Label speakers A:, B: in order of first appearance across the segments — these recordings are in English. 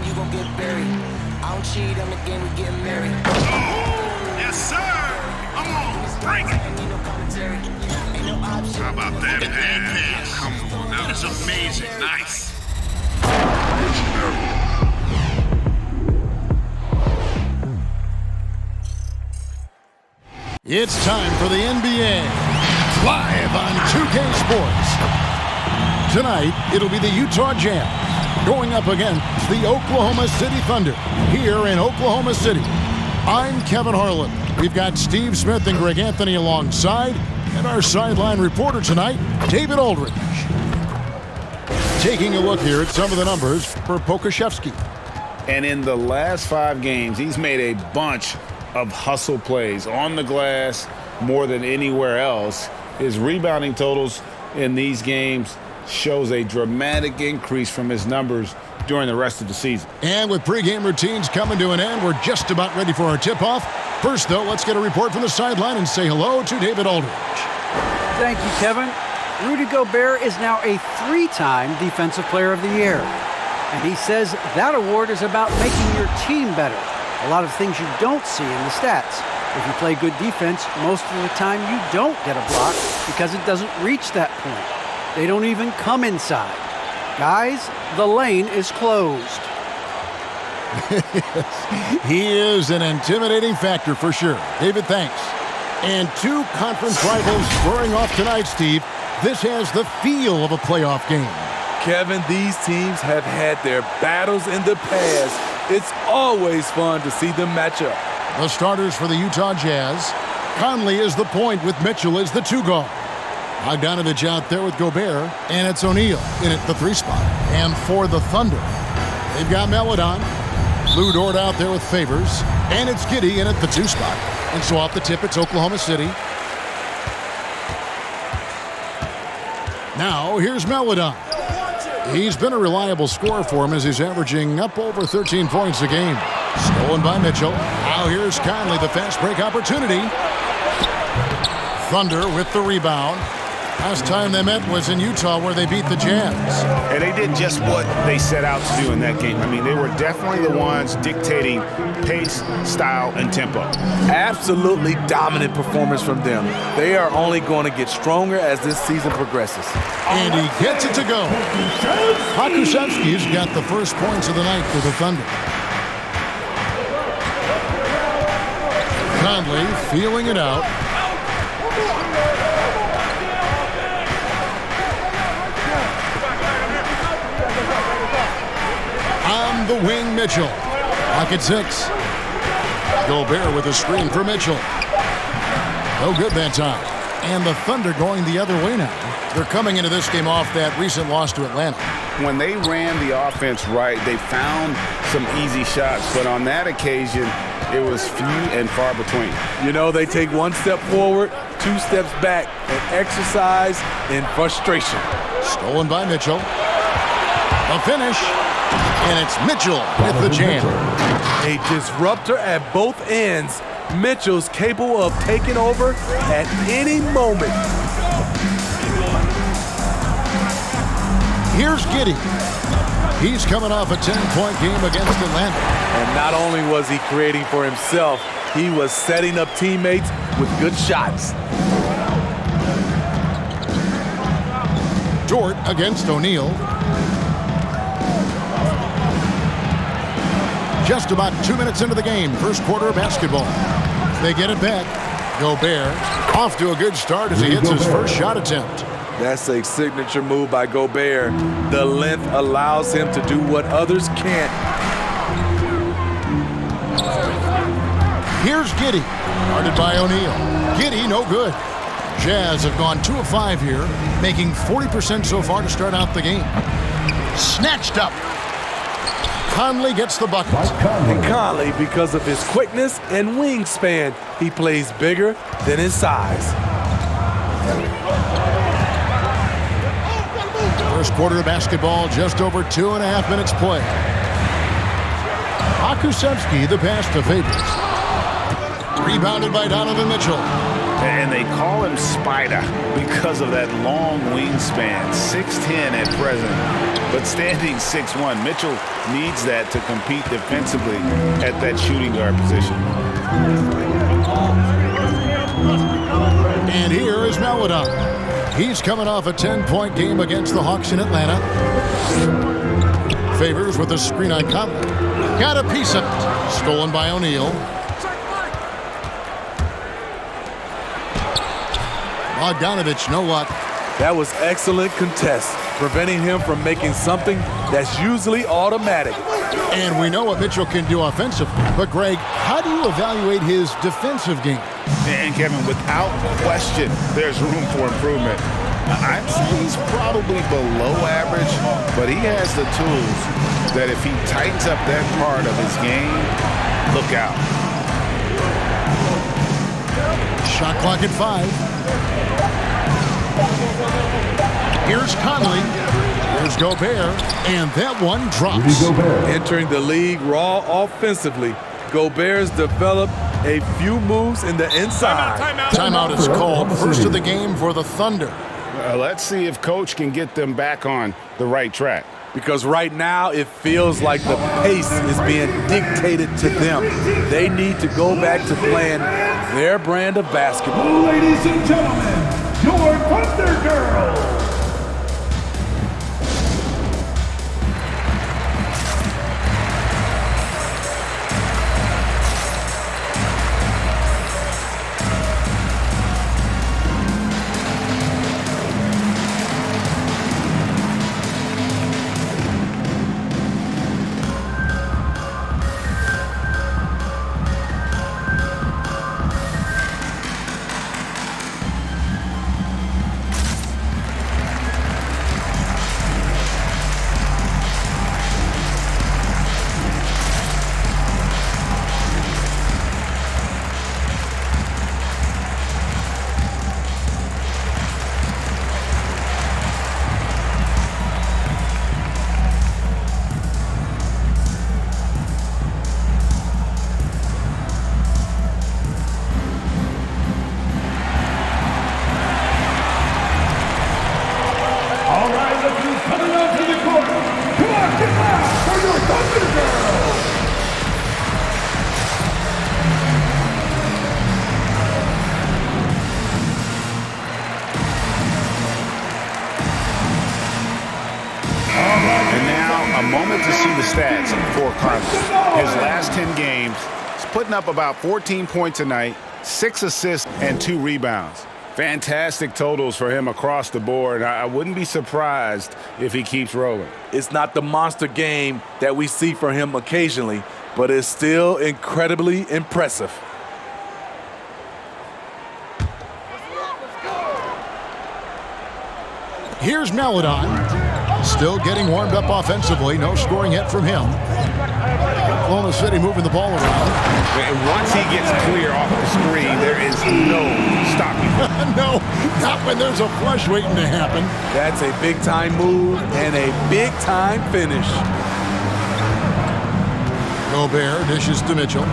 A: you gon' get buried. I don't cheat, I'm the game, we get married.
B: Yes, sir. Come on, bring it. How about that pass? Come on, that is amazing. Nice.
C: It's time for the NBA, live on 2K Sports. Tonight, it'll be the Utah Jazz going up against the Oklahoma City Thunder here in Oklahoma City. I'm Kevin Harlan. We've got Steve Smith and Greg Anthony alongside, and our sideline reporter tonight, David Aldridge. Taking a look here at some of the numbers for Pokusevski.
D: And in the last 5 games, he's made a bunch of hustle plays on the glass more than anywhere else. His rebounding totals in these games shows a dramatic increase from his numbers during the rest of the season.
C: And with pregame routines coming to an end, we're just about ready for our tip-off. First, though, let's get a report from the sideline and say hello to David Aldridge.
E: Thank you, Kevin. Rudy Gobert is now a 3-time Defensive Player of the Year. And he says that award is about making your team better. A lot of things you don't see in the stats. If you play good defense, most of the time you don't get a block because it doesn't reach that point. They don't even come inside. Guys, the lane is closed.
C: He is an intimidating factor for sure. David, thanks. And 2 conference rivals squaring off tonight, Steve. This has the feel of a playoff game.
F: Kevin, these teams have had their battles in the past. It's always fun to see them match up.
C: The starters for the Utah Jazz. Conley is the point with Mitchell as the 2 guard. Bogdanovich out there with Gobert, and it's O'Neal in at the 3 spot. And for the Thunder, they've got Melodon, Lou Dort out there with Favors, and it's Giddey in at the 2 spot. And so off the tip, it's Oklahoma City. Now, here's Melodon. He's been a reliable scorer for him as he's averaging up over 13 points a game. Stolen by Mitchell. Now here's Conley, the fast break opportunity. Thunder with the rebound. Last time they met was in Utah where they beat the Jazz.
D: And they did just what they set out to do in that game. I mean, they were definitely the ones dictating pace, style, and tempo.
F: Absolutely dominant performance from them. They are only going to get stronger as this season progresses.
C: And he gets it to go. Pokusevski's got the first points of the night for the Thunder. Conley feeling it out. On the wing, Mitchell. Pocket 6. Gobert with a screen for Mitchell. No good that time. And the Thunder going the other way now. They're coming into this game off that recent loss to Atlanta.
D: When they ran the offense right, they found some easy shots, but on that occasion, it was few and far between.
F: You know, they take 1 step forward, 2 steps back, and exercise in frustration.
C: Stolen by Mitchell. The finish. And it's Mitchell with the jam.
F: A disruptor at both ends. Mitchell's capable of taking over at any moment.
C: Here's Giddey. He's coming off a 10-point game against Atlanta.
F: And not only was he creating for himself, he was setting up teammates with good shots.
C: Dort against O'Neal. Just about 2 minutes into the game, first quarter of basketball. They get it back. Gobert off to a good start as he hits his first shot attempt.
F: That's a signature move by Gobert. The length allows him to do what others can't.
C: Here's Giddey, guarded by O'Neal. Giddey, no good. Jazz have gone 2 of 5 here, making 40% so far to start out the game. Snatched up. Conley gets the bucket.
F: And Conley, because of his quickness and wingspan, he plays bigger than his size.
C: First quarter of basketball, just over 2.5 minutes play. Pokusevski, the pass to Favors. Rebounded by Donovan Mitchell.
D: And they call him Spider because of that long wingspan, 6'10" at present, but standing 6'1". Mitchell needs that to compete defensively at that shooting guard position.
C: And here is Maladon. He's coming off a 10-point game against the Hawks in Atlanta. Favors with a screen on Conley. Got a piece of it. Stolen by O'Neal. Bogdanovich, no luck.
F: That was excellent contest, preventing him from making something that's usually automatic.
C: And we know what Mitchell can do offensively. But, Greg, how do you evaluate his defensive game?
D: And, Kevin, without question, there's room for improvement. I'd say he's probably below average, but he has the tools that if he tightens up that part of his game, look out.
C: Shot clock at 5. Here's Conley. Here's Gobert. And that one drops.
F: Entering the league raw offensively, Gobert's developed a few moves in the inside.
C: Timeout is called. First of the game for the Thunder.
D: Let's see if Coach can get them back on the right track.
F: Because right now it feels like the pace is being dictated to them. They need to go back to playing their brand of basketball.
G: Ladies and gentlemen, your Thunder Girls.
D: Putting up about 14 points a night, 6 assists, and 2 rebounds. Fantastic totals for him across the board. I wouldn't be surprised if he keeps rolling.
F: It's not the monster game that we see from him occasionally, but it's still incredibly impressive.
C: Here's Maladon. Still getting warmed up offensively. No scoring yet from him. Oklahoma City moving the ball around.
D: And once he gets clear off the screen, there is no stopping him.
C: No, not when there's a flush waiting to happen.
F: That's a big-time move and a big-time finish.
C: Gobert dishes to Mitchell.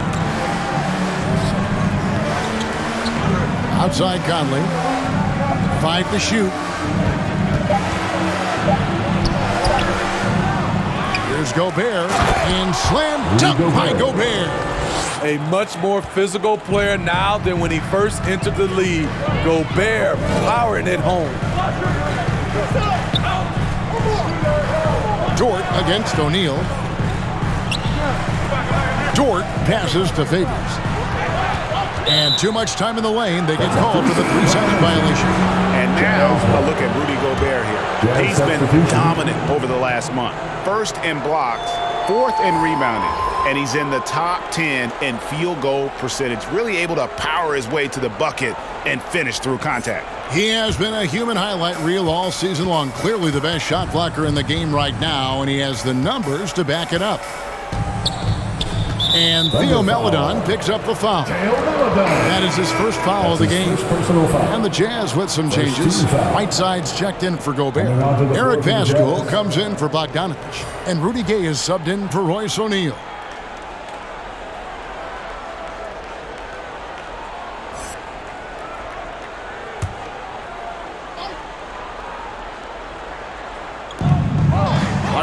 C: Outside Conley. 5 to shoot. Here's Gobert, and slam dunk by Gobert.
F: A much more physical player now than when he first entered the league. Gobert powering it home.
C: Dort against O'Neal. Dort passes to Favors. And too much time in the lane. They get called for the 3-second violation.
D: And now a look at Rudy Gobert here. He's been dominant over the last month. First in blocks, 4th in rebounding, and he's in the top 10 in field goal percentage, really able to power his way to the bucket and finish through contact.
C: He has been a human highlight reel all season long. Clearly the best shot blocker in the game right now, and he has the numbers to back it up. And Theo Maladon picks up the foul. That is his first foul of the game. And the Jazz with some changes. Whiteside's checked in for Gobert. Eric Pascal comes in for Bogdanovich. And Rudy Gay is subbed in for Royce O'Neal.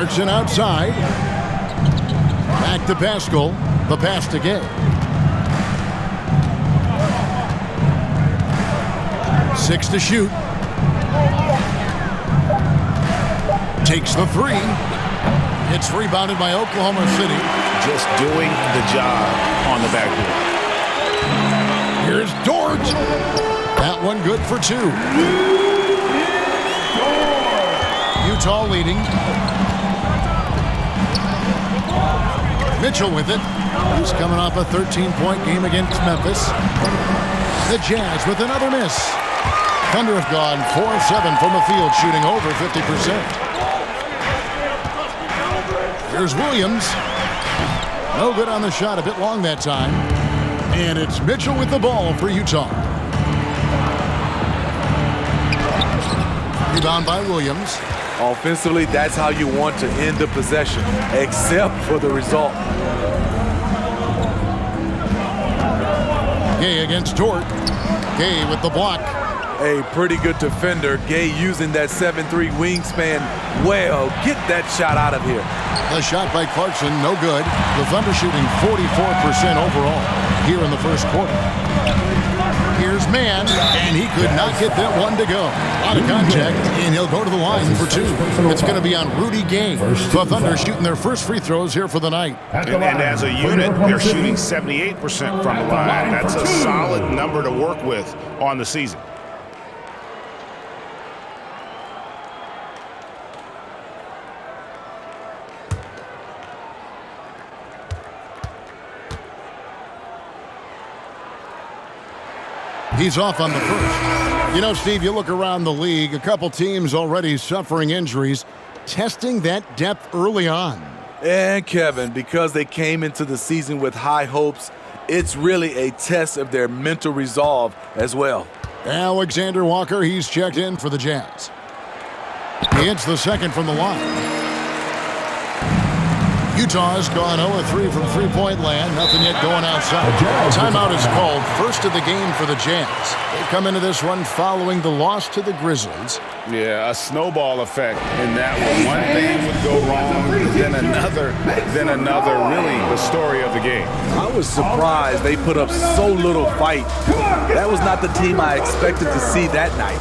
C: Clarkson outside. Back to Pascal. The pass to Gay. 6 to shoot. Takes the 3. It's rebounded by Oklahoma City.
D: Just doing the job on the backboard.
C: Here's Dort. That one good for 2. Utah leading. Mitchell with it. He's coming off a 13-point game against Memphis. The Jazz with another miss. Thunder have gone 4-7 from the field, shooting over 50%. Here's Williams. No good on the shot, a bit long that time. And it's Mitchell with the ball for Utah. Rebound by Williams.
F: Offensively, that's how you want to end the possession, except for the result.
C: Gay against Dort. Gay with the block.
F: A pretty good defender. Gay using that 7'3" wingspan well. Get that shot out of here.
C: The shot by Clarkson, no good. The Thunder shooting 44% overall here in the first quarter. Here's Mann, and he could not get that one to go. Out of contact, and he'll go to the line for 2. It's going to be on Rudy Gay. The Thunder shooting their first free throws here for the night.
D: And as a unit, they're shooting 78% from the line. That's a solid number to work with on the season.
C: He's off on the first. You know, Steve, you look around the league, a couple teams already suffering injuries, testing that depth early on.
F: And Kevin, because they came into the season with high hopes, it's really a test of their mental resolve as well.
C: Alexander Walker, he's checked in for the Jazz. He hits the second from the line. Utah's gone 0-3 from three-point land. Nothing yet going outside. Timeout is called. First of the game for the Jazz. They come into this one following the loss to the Grizzlies.
D: Yeah, a snowball effect in that one. One thing would go wrong, then another. Really the story of the game.
F: I was surprised they put up so little fight. That was not the team I expected to see that night.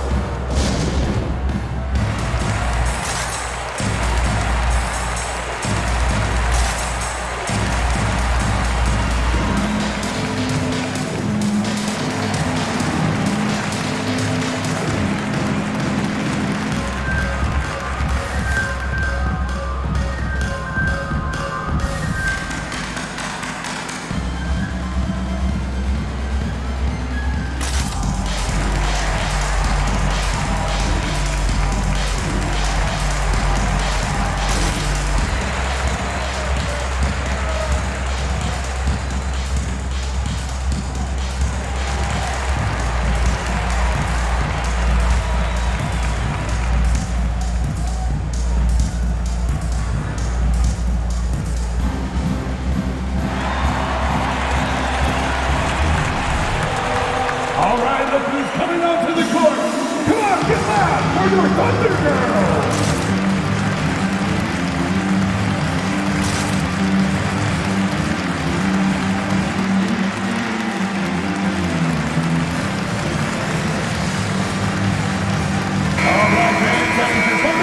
G: All right, look who's coming onto the court. Come on, get loud for your Thunder Girls.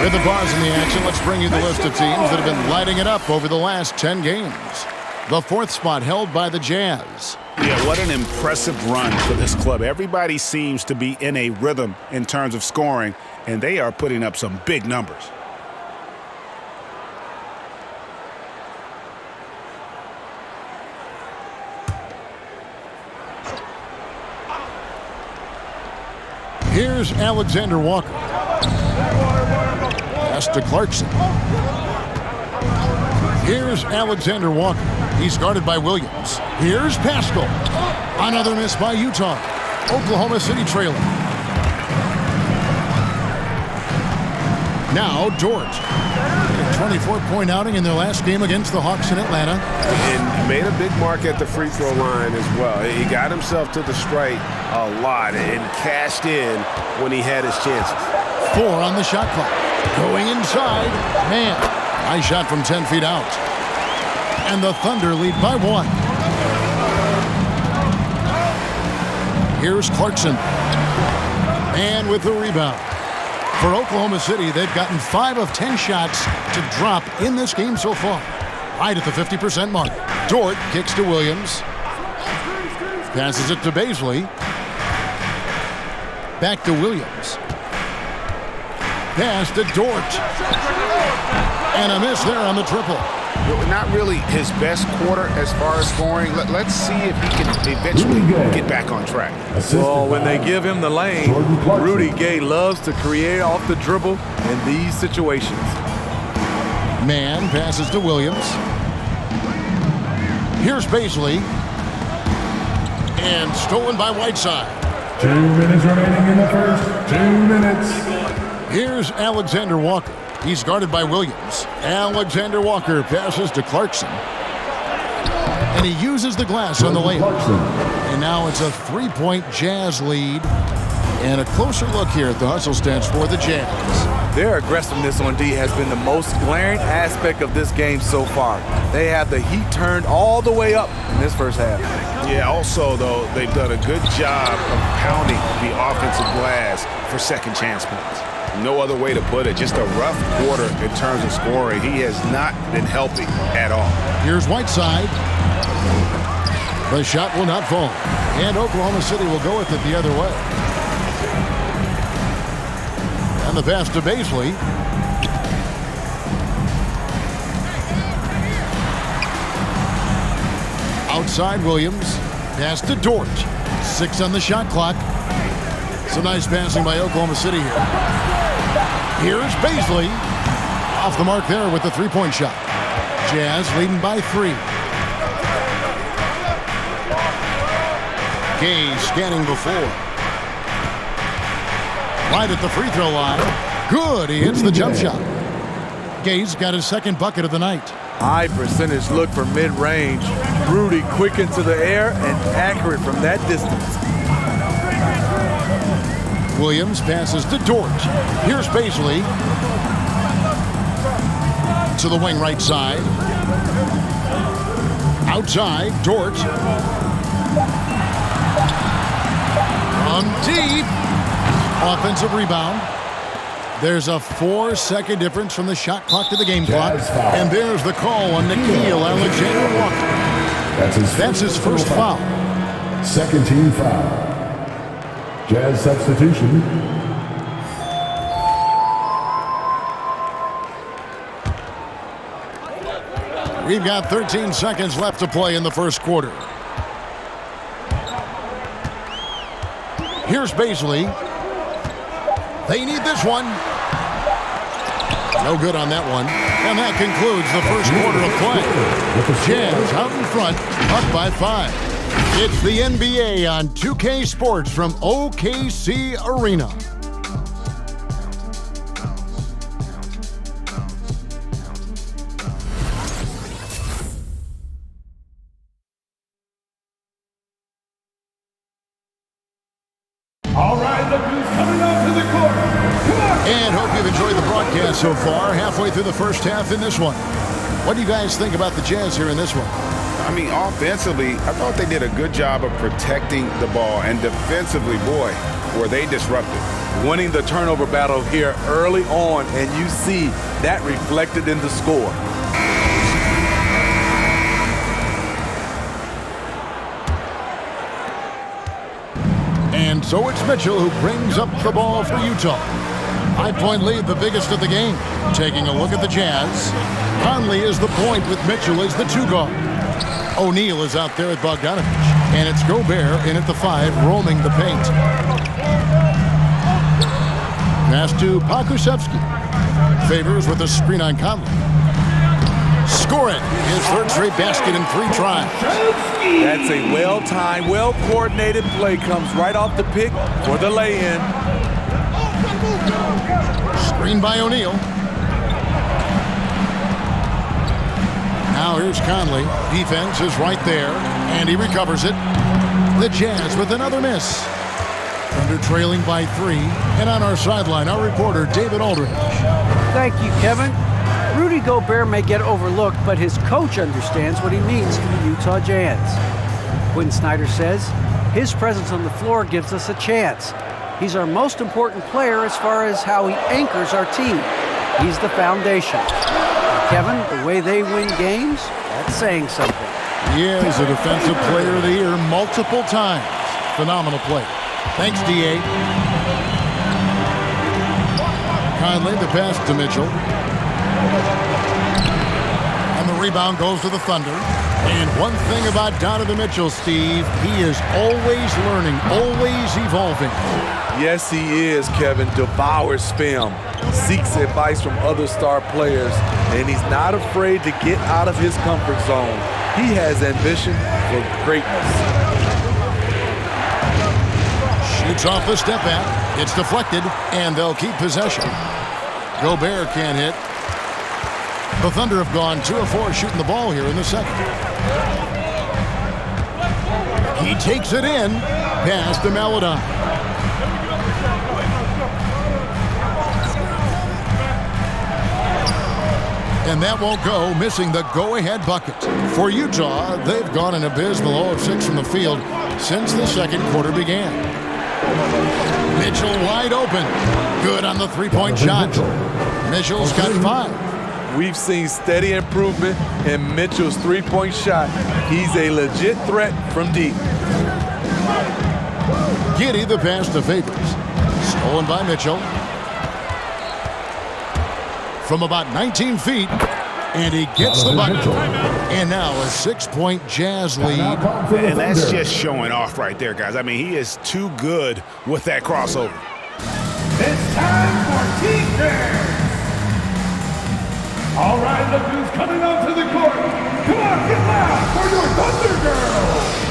C: With the pause in the action, let's bring you the list of teams that have been lighting it up over the last 10 games. The 4th spot held by the Jazz.
D: Yeah, what an impressive run for this club. Everybody seems to be in a rhythm in terms of scoring, and they are putting up some big numbers.
C: Here's Alexander Walker. Pass to Clarkson. Here's Alexander Walker. He's guarded by Williams. Here's Pascal. Another miss by Utah. Oklahoma City trailing. Now Dort. A 24-point outing in their last game against the Hawks in Atlanta.
H: And made a big mark at the free throw line as well. He got himself to the strike a lot and cashed in when he had his chances.
C: 4 on the shot clock. Going inside. Man. Nice shot from 10 feet out. And the Thunder lead by 1. Here's Clarkson. And with the rebound. For Oklahoma City, they've gotten 5 of 10 shots to drop in this game so far. Right at the 50% mark. Dort kicks to Williams. Passes it to Baisley. Back to Williams. Pass to Dort. And a miss there on the triple.
H: Not really his best quarter as far as scoring. Let's see if he can eventually get back on track.
F: Well, when they give him the lane, Rudy Gay loves to create off the dribble in these situations.
C: Mann passes to Williams. Here's Baisley. And stolen by Whiteside.
G: 2 minutes remaining in the first. 2 minutes.
C: Here's Alexander Walker. He's guarded by Williams. Alexander Walker passes to Clarkson. And he uses the glass on the layup. And now it's a 3-point Jazz lead. And a closer look here at the hustle stats for the Jazz.
F: Their aggressiveness on D has been the most glaring aspect of this game so far. They have the heat turned all the way up in this first half.
H: Yeah, also, though, they've done a good job of pounding the offensive glass for second chance points. No other way to put it. Just a rough quarter in terms of scoring. He has not been healthy at all.
C: Here's Whiteside. The shot will not fall. And Oklahoma City will go with it the other way. And the pass to Baisley. Outside Williams. Pass to Dort. 6 on the shot clock. Some nice passing by Oklahoma City here. Here's Baisley. Off the mark there with the 3-point shot. Jazz leading by 3. Gay scanning before. Right at the free throw line. Good. He hits the jump shot. Gay's got his second bucket of the night.
F: High percentage look for mid-range. Rudy quick into the air and accurate from that distance.
C: Williams passes to Dort. Here's Baisley. To the wing right side. Outside, Dort. From deep. Offensive rebound. There's a 4-second difference from the shot clock to the game clock. And there's the call on Nickeil Alexander-Walker. That's his first foul.
G: Second team foul. Jazz substitution.
C: We've got 13 seconds left to play in the first quarter. Here's Baisley. They need this one. No good on that one. And that concludes the first quarter of play. Jazz out in front, up by 5. It's the NBA on 2K Sports from OKC Arena.
G: All right, look who's coming onto the court. Come on.
C: And hope you've enjoyed the broadcast so far. Halfway through the first half in this one. What do you guys think about the Jazz here in this one?
H: I mean, offensively, I thought they did a good job of protecting the ball. And defensively, boy, were they disruptive.
F: Winning the turnover battle here early on, and you see that reflected in the score.
C: And so it's Mitchell who brings up the ball for Utah. 5-point lead, the biggest of the game. Taking a look at the Jazz. Conley is the point with Mitchell as the 2 guard. O'Neal is out there at Bogdanovich. And it's Gobert in at the 5, roaming the paint. Pass to Pokusevski. Favors with a screen on Conley. Score it. His third straight basket in 3 tries.
F: That's a well-timed, well-coordinated play. Comes right off the pick for the lay-in.
C: Screen by O'Neal. Now here's Conley. Defense is right there, and he recovers it. The Jazz with another miss. Thunder trailing by 3. And on our sideline, our reporter, David Aldridge.
E: Thank you, Kevin. Rudy Gobert may get overlooked, but his coach understands what he means to the Utah Jazz. Quinn Snyder says, his presence on the floor gives us a chance. He's our most important player as far as how he anchors our team. He's the foundation. And Kevin, the way they win games, that's saying something.
C: He is a Defensive Player of the Year multiple times. Phenomenal play. Thanks, D.A. Conley, the pass to Mitchell. And the rebound goes to the Thunder. And one thing about Donovan Mitchell, Steve, he is always learning, always evolving.
F: Yes, he is, Kevin. Devours film, seeks advice from other star players, and he's not afraid to get out of his comfort zone. He has ambition for greatness.
C: Shoots off the step back. It's deflected, and they'll keep possession. Gobert can't hit. The Thunder have gone 2 of 4 shooting the ball here in the second. He takes it in. Pass to Maledon. And that won't go, missing the go-ahead bucket. For Utah, they've gone an abysmal 0 of 6 from the field since the second quarter began. Mitchell wide open. Good on the three-point shot. Mitchell's got 5.
F: We've seen steady improvement in Mitchell's three-point shot. He's a legit threat from deep.
C: Giddey the pass to Favors. Stolen by Mitchell. From about 19 feet, and he gets the bucket. And now a 6-point Jazz lead.
H: And that's just showing off right there, guys. I mean, he is too good with that crossover.
G: It's time for Team Bears. All right, look who's coming onto the court. Come on, get loud for your Thunder Girls.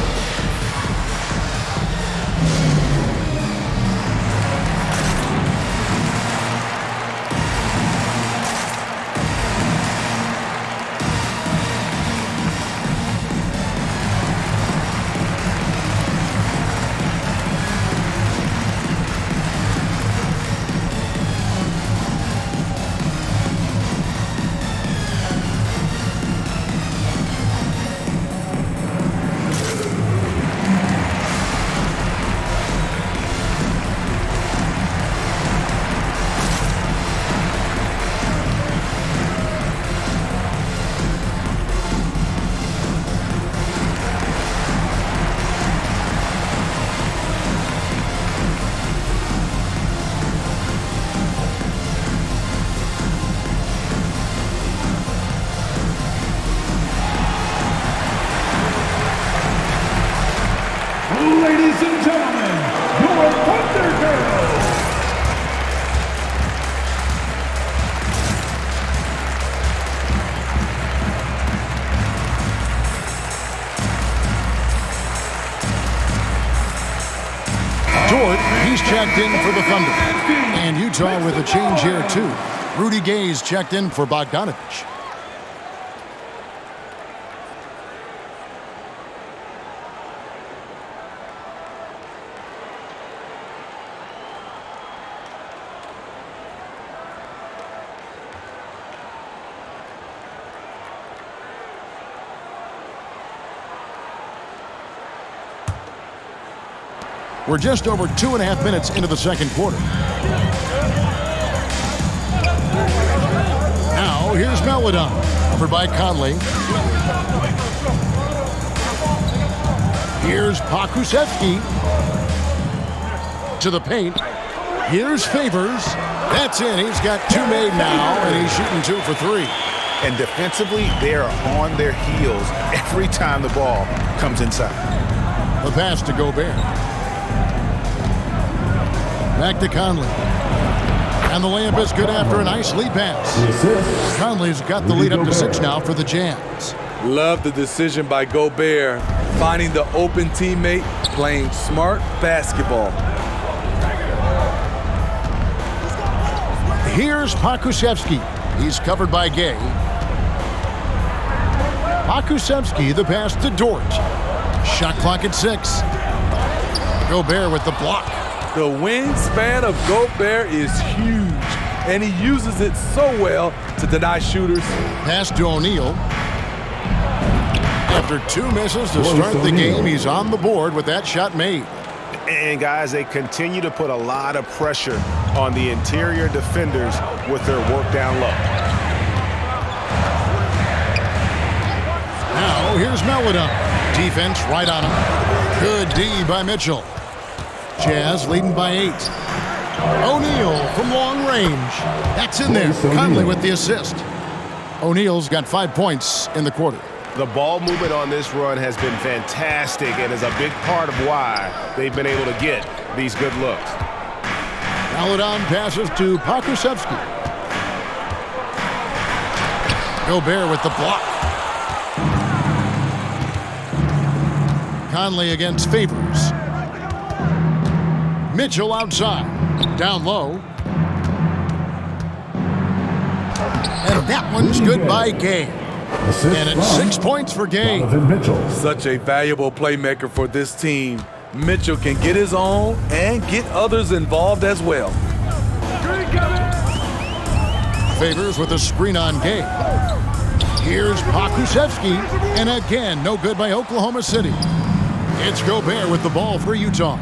G: Ladies and gentlemen, your Thunder Girls.
C: Dort, he's checked in for the Thunder. And Utah with a change here, too. Rudy Gay's checked in for Bogdanovich. We're just over 2.5 minutes into the second quarter. Now, here's Maledon, covered by Conley. Here's Pokusevski to the paint. Here's Favors. That's in. He's got 2 made now, and he's shooting 2 for 3.
H: And defensively, they are on their heels every time the ball comes inside.
C: The pass to Gobert. Back to Conley. And the layup is good after a nice lead pass. Conley's got the lead up to 6 now for the Jazz.
F: Love the decision by Gobert, finding the open teammate, playing smart basketball.
C: Here's Pokusevski. He's covered by Gay. Pokusevski, the pass to Dort. Shot clock at 6. Gobert with the block.
F: The wingspan of Gobert is huge. and he uses it so well to deny shooters.
C: Pass to O'Neal. After 2 misses to start the game, he's on the board with that shot made.
H: And guys, they continue to put a lot of pressure on the interior defenders with their work down low.
C: Now here's Melodon. Defense right on him. Good D by Mitchell. Jazz leading by 8. O'Neal from long range. That's in there. Conley with the assist. O'Neal's got 5 points in the quarter.
H: The ball movement on this run has been fantastic and is a big part of why they've been able to get these good looks.
C: Melodon passes to Pokusevski. Gobert with the block. Conley against Favors. Mitchell outside. Down low. And that one's good by Gay. And it's 6 points for Gay.
F: Such a valuable playmaker for this team. Mitchell can get his own and get others involved as well.
C: Favors with a screen on Gay. Here's Pokusevski. And again, no good by Oklahoma City. It's Gobert with the ball for Utah.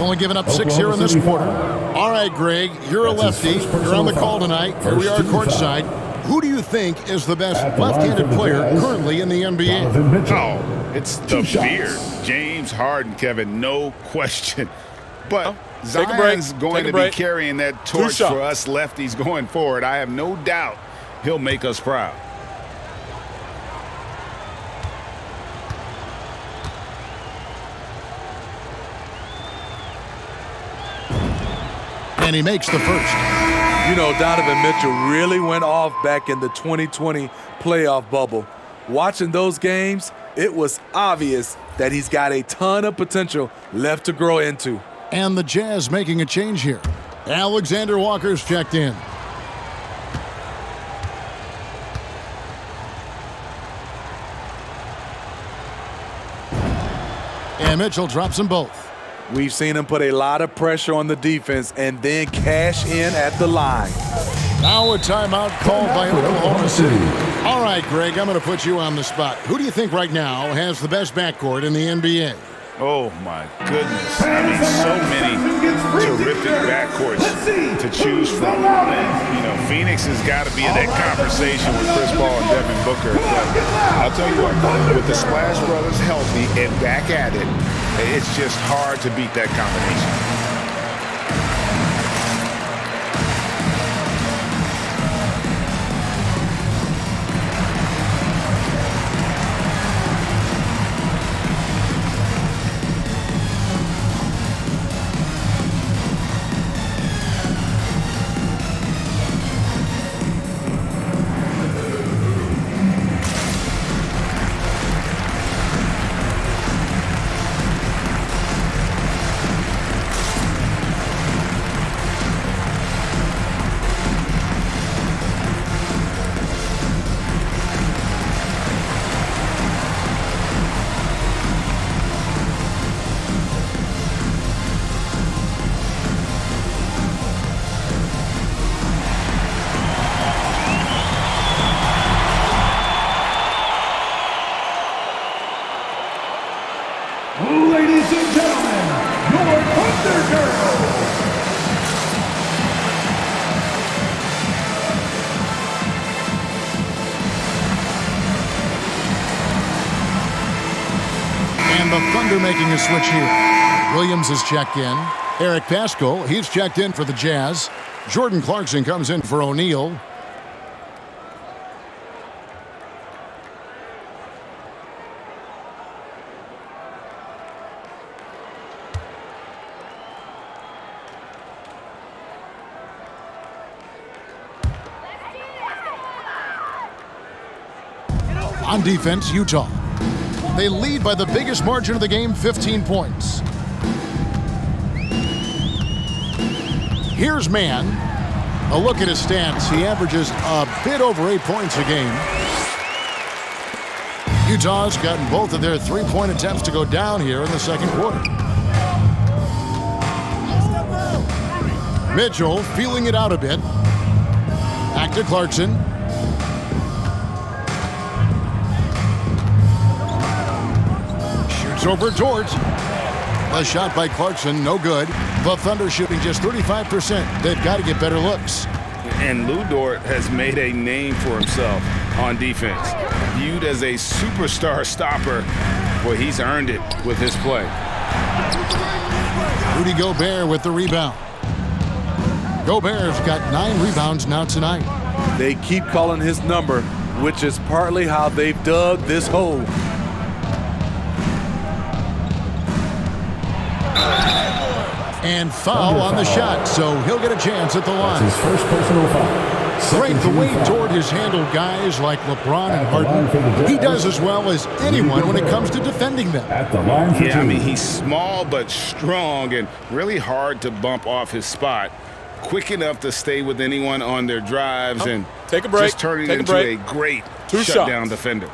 C: Only giving up 6 here in this quarter. All right, Greg, you're a lefty. You're on the call tonight. Here we are courtside. Who do you think is the best left-handed player currently in the NBA?
D: Oh, it's the beard. James Harden, Kevin, no question. But Zion's going to be carrying that torch for us lefties going forward. I have no doubt he'll make us proud.
C: And he makes the first.
F: You know, Donovan Mitchell really went off back in the 2020 playoff bubble. Watching those games, it was obvious that he's got a ton of potential left to grow into.
C: And the Jazz making a change here. Alexander Walker's checked in. And Mitchell drops them both.
F: We've seen him put a lot of pressure on the defense and then cash in at the line.
C: Now a timeout called by Oklahoma City. All right, Greg, I'm going to put you on the spot. Who do you think right now has the best backcourt in the NBA?
D: Oh, my goodness. I mean, so many terrific backcourts to choose from. You know, Phoenix has got to be in that conversation with Chris Paul and Devin Booker. But I'll tell you what, with the Splash Brothers healthy and back at it, it's just hard to beat that combination.
G: Ladies and gentlemen, your Thunder Girl.
C: And the Thunder making a switch here. Williams is checked in. Eric Paschall, he's checked in for the Jazz. Jordan Clarkson comes in for O'Neal. On defense, Utah. They lead by the biggest margin of the game, 15 points. Here's Mann. A look at his stats. He averages a bit over 8 points a game. Utah's gotten both of their three-point attempts to go down here in the second quarter. Mitchell feeling it out a bit. Back to Clarkson. Shoots over Dort. The shot by Clarkson, no good. The Thunder shooting just 35%. They've got to get better looks.
D: And Lou Dort has made a name for himself on defense. Viewed as a superstar stopper, well, he's earned it with his play.
C: Rudy Gobert with the rebound. Gobert's got 9 rebounds now tonight.
F: They keep calling his number, which is partly how they've dug this hole.
C: And foul on the shot, so he'll get a chance at the line.
G: His first personal foul.
C: Great the way Dort has handled guys like LeBron and Harden. He does as well as anyone when it comes to defending them.
G: At the line for
D: Yeah,
G: two.
D: I mean, he's small but strong and really hard to bump off his spot. Quick enough to stay with anyone on their drives and
F: Take a break.
D: just turning
F: Take a
D: into
F: break.
D: a great
F: Two
D: shutdown
F: shots.
D: defender.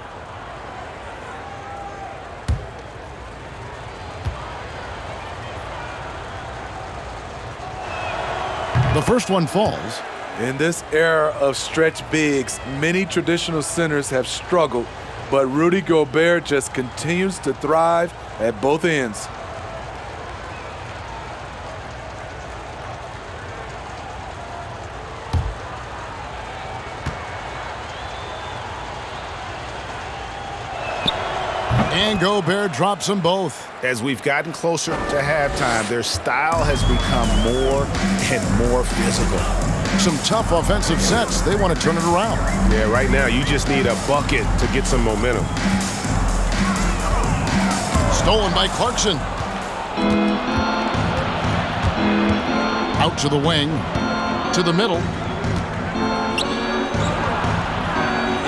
C: The first one falls.
F: In this era of stretch bigs, many traditional centers have struggled, but Rudy Gobert just continues to thrive at both ends.
C: And Gobert drops them both.
H: As we've gotten closer to halftime, their style has become more and more physical.
C: Some tough offensive sets. They want to turn it around.
H: Yeah, right now you just need a bucket to get some momentum.
C: Stolen by Clarkson. Out to the wing. To the middle.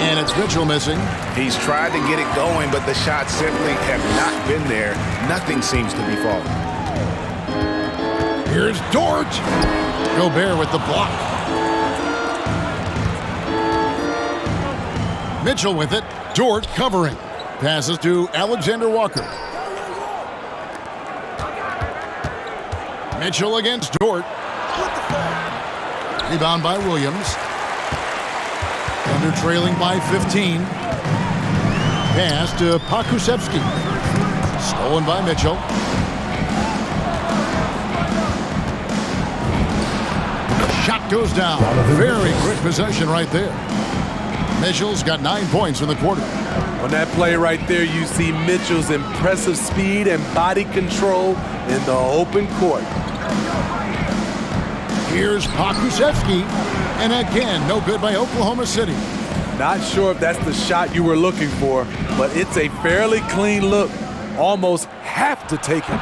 C: And it's Mitchell missing.
H: He's tried to get it going, but the shots simply have not been there. Nothing seems to be falling.
C: Here's Dort. Gobert with the block. Mitchell with it. Dort covering. Passes to Alexander Walker. Mitchell against Dort. Rebound by Williams. Thunder trailing by 15. Pass to Pakusevsky. Stolen by Mitchell. Shot goes down. Very quick possession right there. Mitchell's got 9 points in the quarter.
F: On that play right there, you see Mitchell's impressive speed and body control in the open court.
C: Here's Pakusevsky. And again, no good by Oklahoma City.
F: Not sure if that's the shot you were looking for, but it's a fairly clean look. Almost have to take it.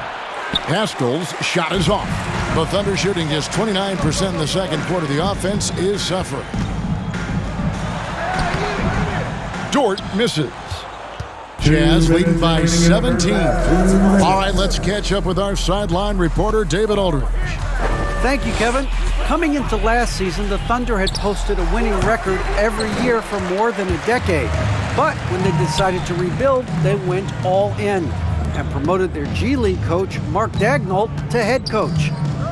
C: Haskell's shot is off. The Thunder shooting just 29% in the second quarter. The offense is suffering. Dort misses. Jazz leading by 17. All right, let's catch up with our sideline reporter, David Aldridge.
E: Thank you, Kevin. Coming into last season, the Thunder had posted a winning record every year for more than a decade. But when they decided to rebuild, they went all in and promoted their G League coach, Mark Daigneault, to head coach.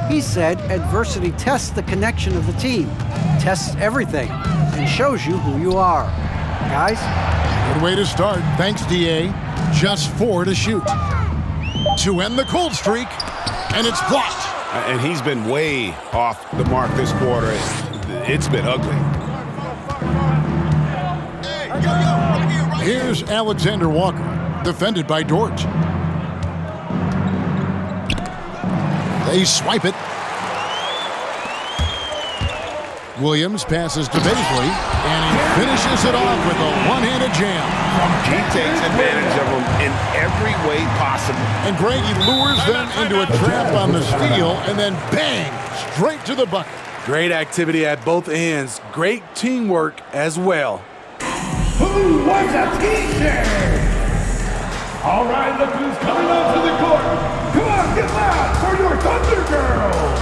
E: He said adversity tests the connection of the team, tests everything, and shows you who you are. Guys?
C: Good way to start. Thanks, D.A. Just 4 to shoot. To end the cold streak, and it's blocked.
H: And he's been way off the mark this quarter. It's been ugly.
C: Here's Alexander Walker, defended by Dort. They swipe it. Williams passes to Baisley, and he finishes it off with a one-handed jam.
H: He takes advantage of them in every way possible.
C: And Greg, he lures them into a trap on the steal, and then bang, straight to the bucket.
F: Great activity at both ends. Great teamwork as well.
G: Who wants a t-shirt? All right, look who's coming onto the court. Come on, get loud for your Thunder Girls.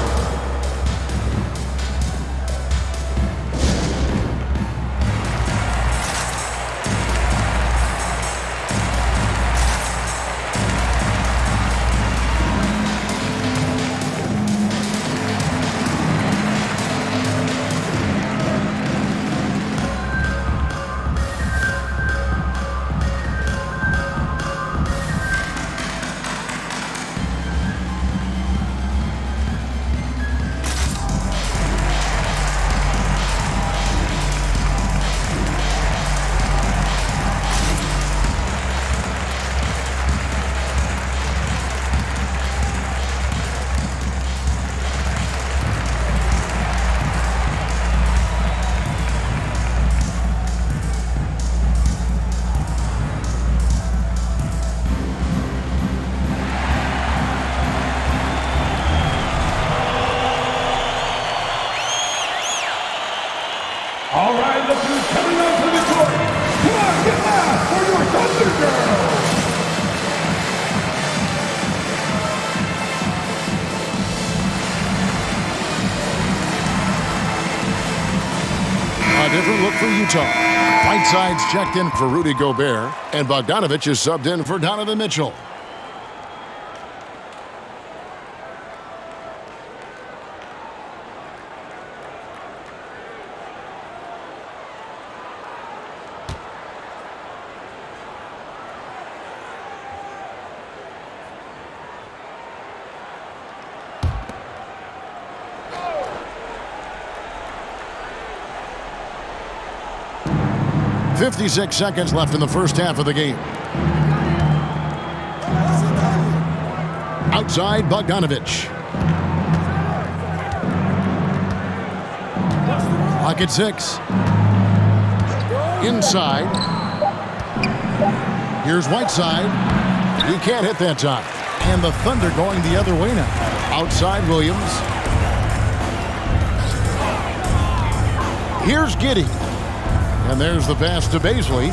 C: Utah. Whiteside's checked in for Rudy Gobert, and Bogdanovic is subbed in for Donovan Mitchell. .56 seconds left in the first half of the game. Outside, Bogdanovic. Clock at 6. Inside. Here's Whiteside. He can't hit that time. And the Thunder going the other way now. Outside, Williams. Here's Giddey. And there's the pass to Baisley.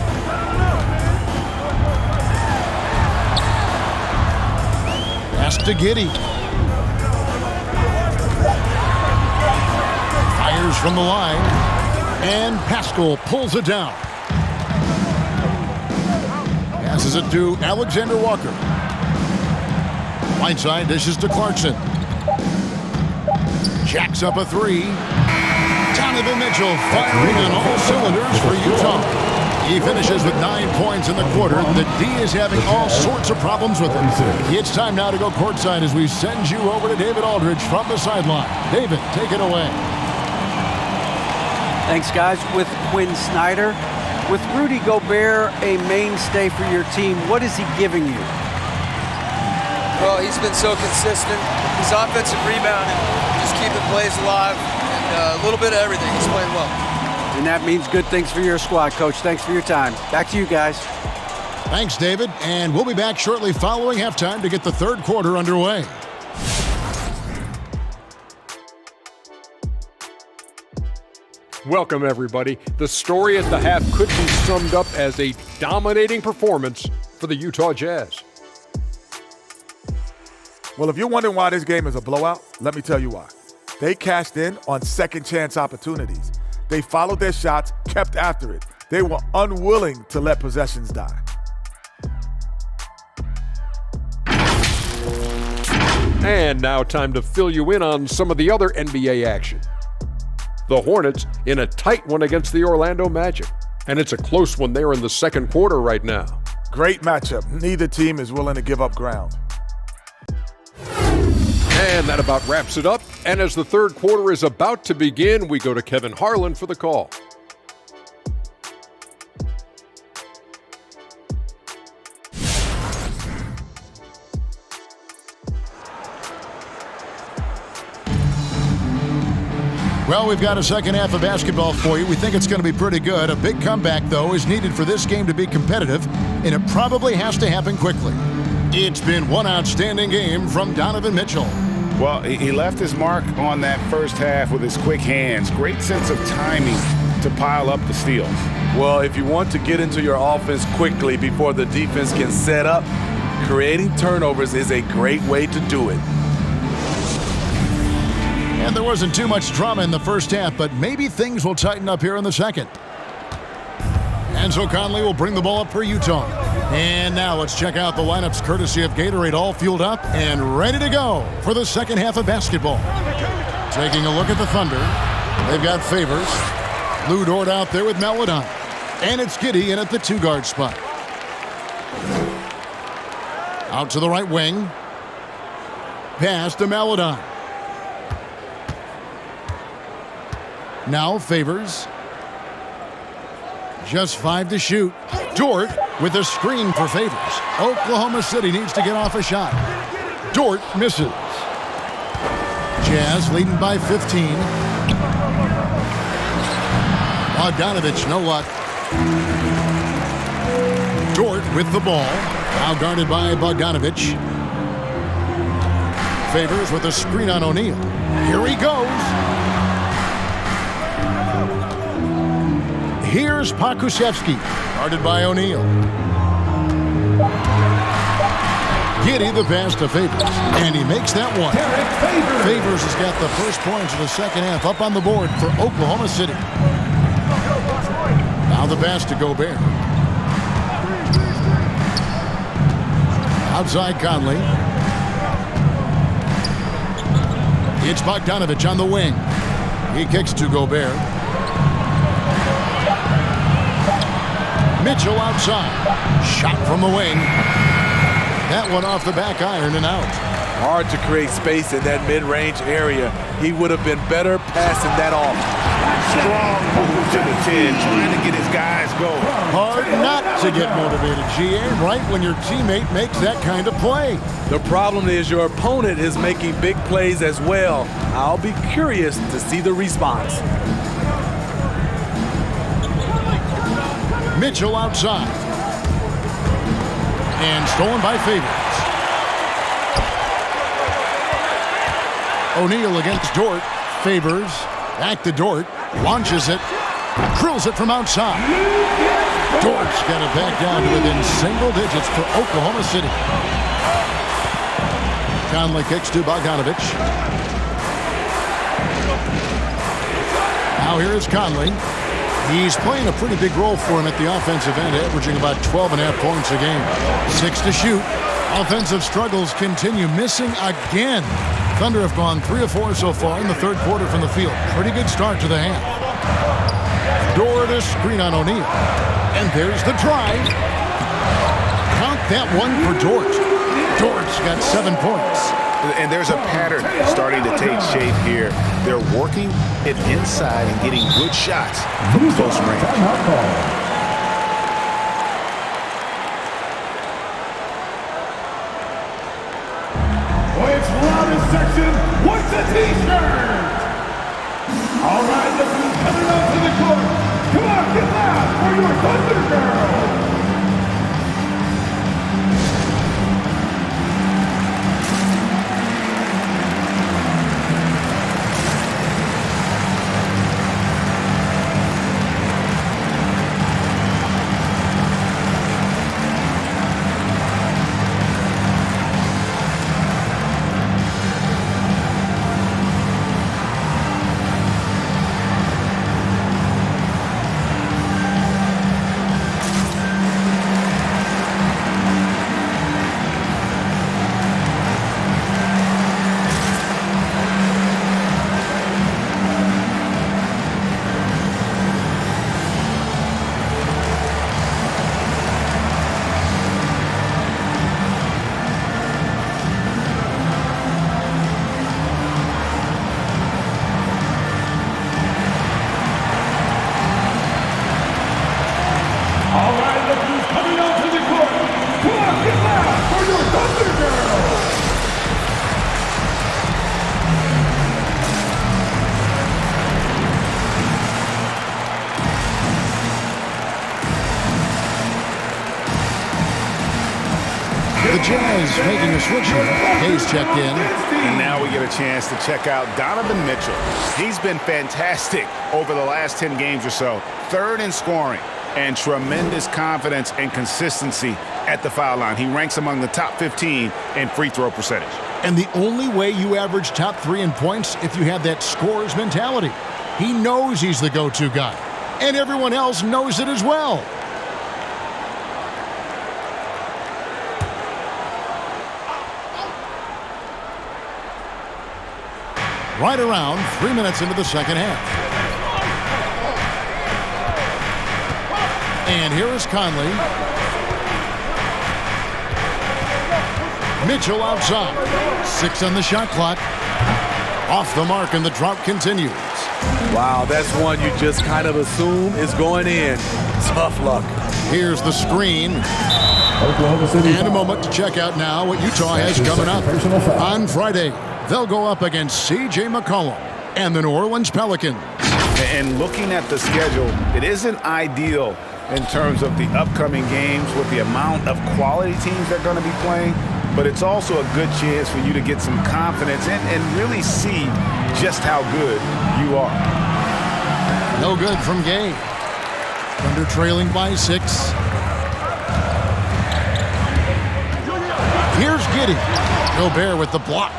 C: Pass to Giddey. Fires from the line. And Pascal pulls it down. Passes it to Alexander Walker. Whiteside dishes to Clarkson. Jacks up a three. Donovan Mitchell firing on all cylinders for Utah. He finishes with 9 points in the quarter. The D is having all sorts of problems with him. It's time now to go courtside as we send you over to David Aldridge from the sideline. David, take it away.
E: Thanks, guys. With Quinn Snyder, with Rudy Gobert a mainstay for your team, what is he giving you?
I: Well, he's been so consistent. His offensive rebounding, just keeping plays alive. A little bit of everything. He's playing well.
E: And that means good things for your squad, Coach. Thanks for your time. Back to you guys.
C: Thanks, David. And we'll be back shortly following halftime to get the third quarter underway.
J: Welcome, everybody. The story at the half could be summed up as a dominating performance for the Utah Jazz.
K: Well, if you're wondering why this game is a blowout, let me tell you why. They cashed in on second chance opportunities. They followed their shots, kept after it. They were unwilling to let possessions die.
J: And now time to fill you in on some of the other NBA action. The Hornets in a tight one against the Orlando Magic. And it's a close one there in the second quarter right now.
K: Great matchup. Neither team is willing to give up ground.
J: And that about wraps it up. And as the third quarter is about to begin, we go to Kevin Harlan for the call.
C: Well, we've got a second half of basketball for you. We think it's going to be pretty good. A big comeback, though, is needed for this game to be competitive, and it probably has to happen quickly. It's been one outstanding game from Donovan Mitchell.
D: Well, he left his mark on that first half with his quick hands. Great sense of timing to pile up the steals.
F: Well, if you want to get into your offense quickly before the defense can set up, creating turnovers is a great way to do it.
C: And there wasn't too much drama in the first half, but maybe things will tighten up here in the second. Enzo Conley will bring the ball up for Utah. And now let's check out the lineups courtesy of Gatorade, all fueled up and ready to go for the second half of basketball. Taking a look at the Thunder. They've got Favors. Lou Dort out there with Maledon. And it's Giddey in at the two-guard spot. Out to the right wing. Pass to Maledon. Now Favors. Just 5 to shoot. Dort with a screen for Favors. Oklahoma City needs to get off a shot. Dort misses. Jazz leading by 15. Bogdanovic, no luck. Dort with the ball. Now guarded by Bogdanovic. Favors with a screen on O'Neal. Here he goes. Here's Pokusevski, guarded by O'Neal. Giddey the pass to Favors, and he makes that one. Favors has got the first points of the second half up on the board for Oklahoma City. the pass to Gobert. Outside Conley. It's Bogdanovich on the wing. He kicks to Gobert. Mitchell outside. Shot from the wing. That one off the back iron and out.
F: Hard to create space in that mid-range area. He would have been better passing that off.
H: Strong move to the 10, trying to get his guys going.
C: Hard not to get motivated, GA, right when your teammate makes that kind of play.
F: The problem is your opponent is making big plays as well. I'll be curious to see the response.
C: Mitchell outside. And stolen by Favors. O'Neal against Dort. Favors. Back to Dort. Launches it. Drills it from outside. Dort's got it back down to within single digits for Oklahoma City. Conley kicks to Bogdanovich. Now here is Conley. He's playing a pretty big role for him at the offensive end, averaging about 12.5 points a game. 6 to shoot. Offensive struggles continue, missing again. Thunder have gone 3 of 4 so far in the third quarter from the field. Pretty good start to the half. Dort a screen on O'Neal. And there's the drive. Count that one for Dort. Dort's got 7 points.
H: And there's a pattern starting to take shape here. They're working it inside and getting good shots from close range.
G: It's loudest section. What's a t-shirt? All right, look who's coming out to the court. Come on, get loud for your Thunder Girl.
C: The Jazz making a switch here. Hayes checked in.
H: And now we get a chance to check out Donovan Mitchell. He's been fantastic over the last 10 games or so. Third in scoring and tremendous confidence and consistency at the foul line. He ranks among the top 15 in free throw percentage.
C: And the only way you average top 3 in points if you have that scorer's mentality. He knows he's the go-to guy. And everyone else knows it as well. Right around 3 minutes into the second half. And here is Conley. Mitchell outside. 6 on the shot clock. Off the mark, and the drought continues.
F: Wow, that's one you just kind of assume is going in. Tough luck.
C: Here's the screen. And a moment to check out now what Utah has coming up. On Friday, they'll go up against C.J. McCollum and the New Orleans Pelicans.
H: And looking at the schedule, it isn't ideal in terms of the upcoming games with the amount of quality teams they're going to be playing, but it's also a good chance for you to get some confidence and really see just how good you are.
C: No good from Gay. Thunder trailing by 6. Here's Giddey. Gobert with the block.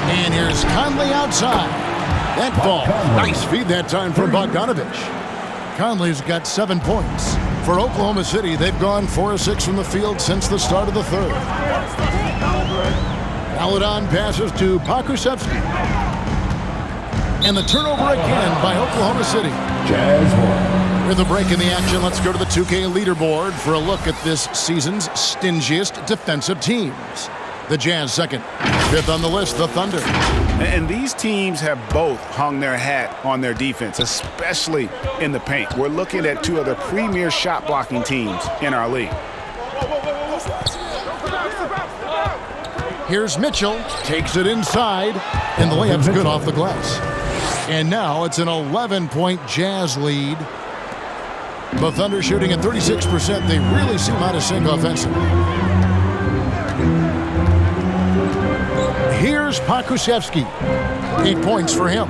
C: And here's Conley outside. That falls. Nice feed that time from Bogdanovich. Conley's got 7 points. For Oklahoma City, they've gone 4 of 6 from the field since the start of the third. Maledon passes to Pakusevsky. And the turnover again by Oklahoma City. With a break in the action, let's go to the 2K leaderboard for a look at this season's stingiest defensive teams. The Jazz second. Fifth on the list, the Thunder.
H: And these teams have both hung their hat on their defense, especially in the paint. We're looking at two of the premier shot-blocking teams in our league.
C: Here's Mitchell. Takes it inside, and the layup's good off the glass. And now it's an 11-point Jazz lead. The Thunder shooting at 36%. They really seem out of sync offensively. Here's Pakusevsky. 8 points for him.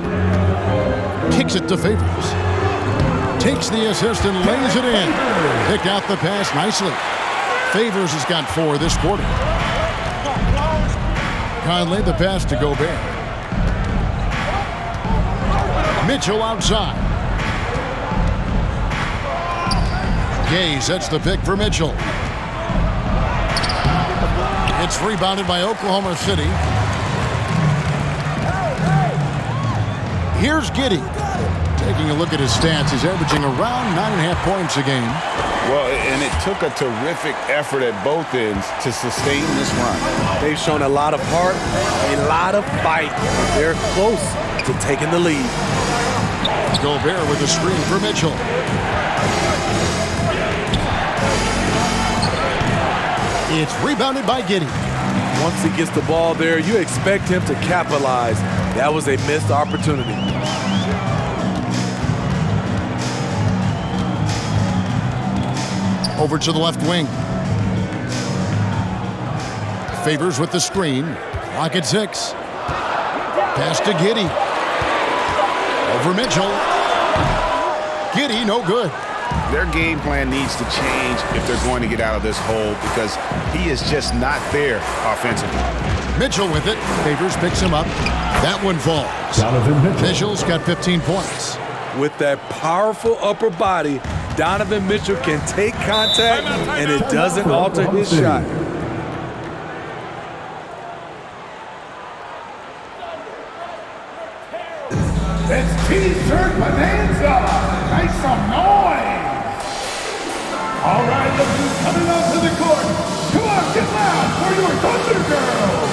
C: Kicks it to Favors. Takes the assist and lays it in. Picked out the pass nicely. Favors has got 4 this quarter. Conley the pass to Gobert. Mitchell outside. Gay sets the pick for Mitchell. It's rebounded by Oklahoma City. Here's Giddey. Taking a look at his stats, he's averaging around 9.5 points a game.
H: Well, and it took a terrific effort at both ends to sustain this run.
F: They've shown a lot of heart, a lot of fight. They're close to taking the lead.
C: Gobert with a screen for Mitchell. It's rebounded by Giddey.
F: Once he gets the ball there, you expect him to capitalize. That was a missed opportunity.
C: Over to the left wing. Favors with the screen. Clock at 6. Pass to Giddey. Over Mitchell. Giddey, no good.
H: Their game plan needs to change if they're going to get out of this hole because he is just not there offensively.
C: Mitchell with it. Favors picks him up. That one falls. Mitchell's got 15 points.
F: With that powerful upper body, Donovan Mitchell can take contact and it doesn't alter his shot.
G: It's T-shirt bonanza. Make some noise. All right, look who's coming onto the court. Come on, get loud for your Thunder Girls.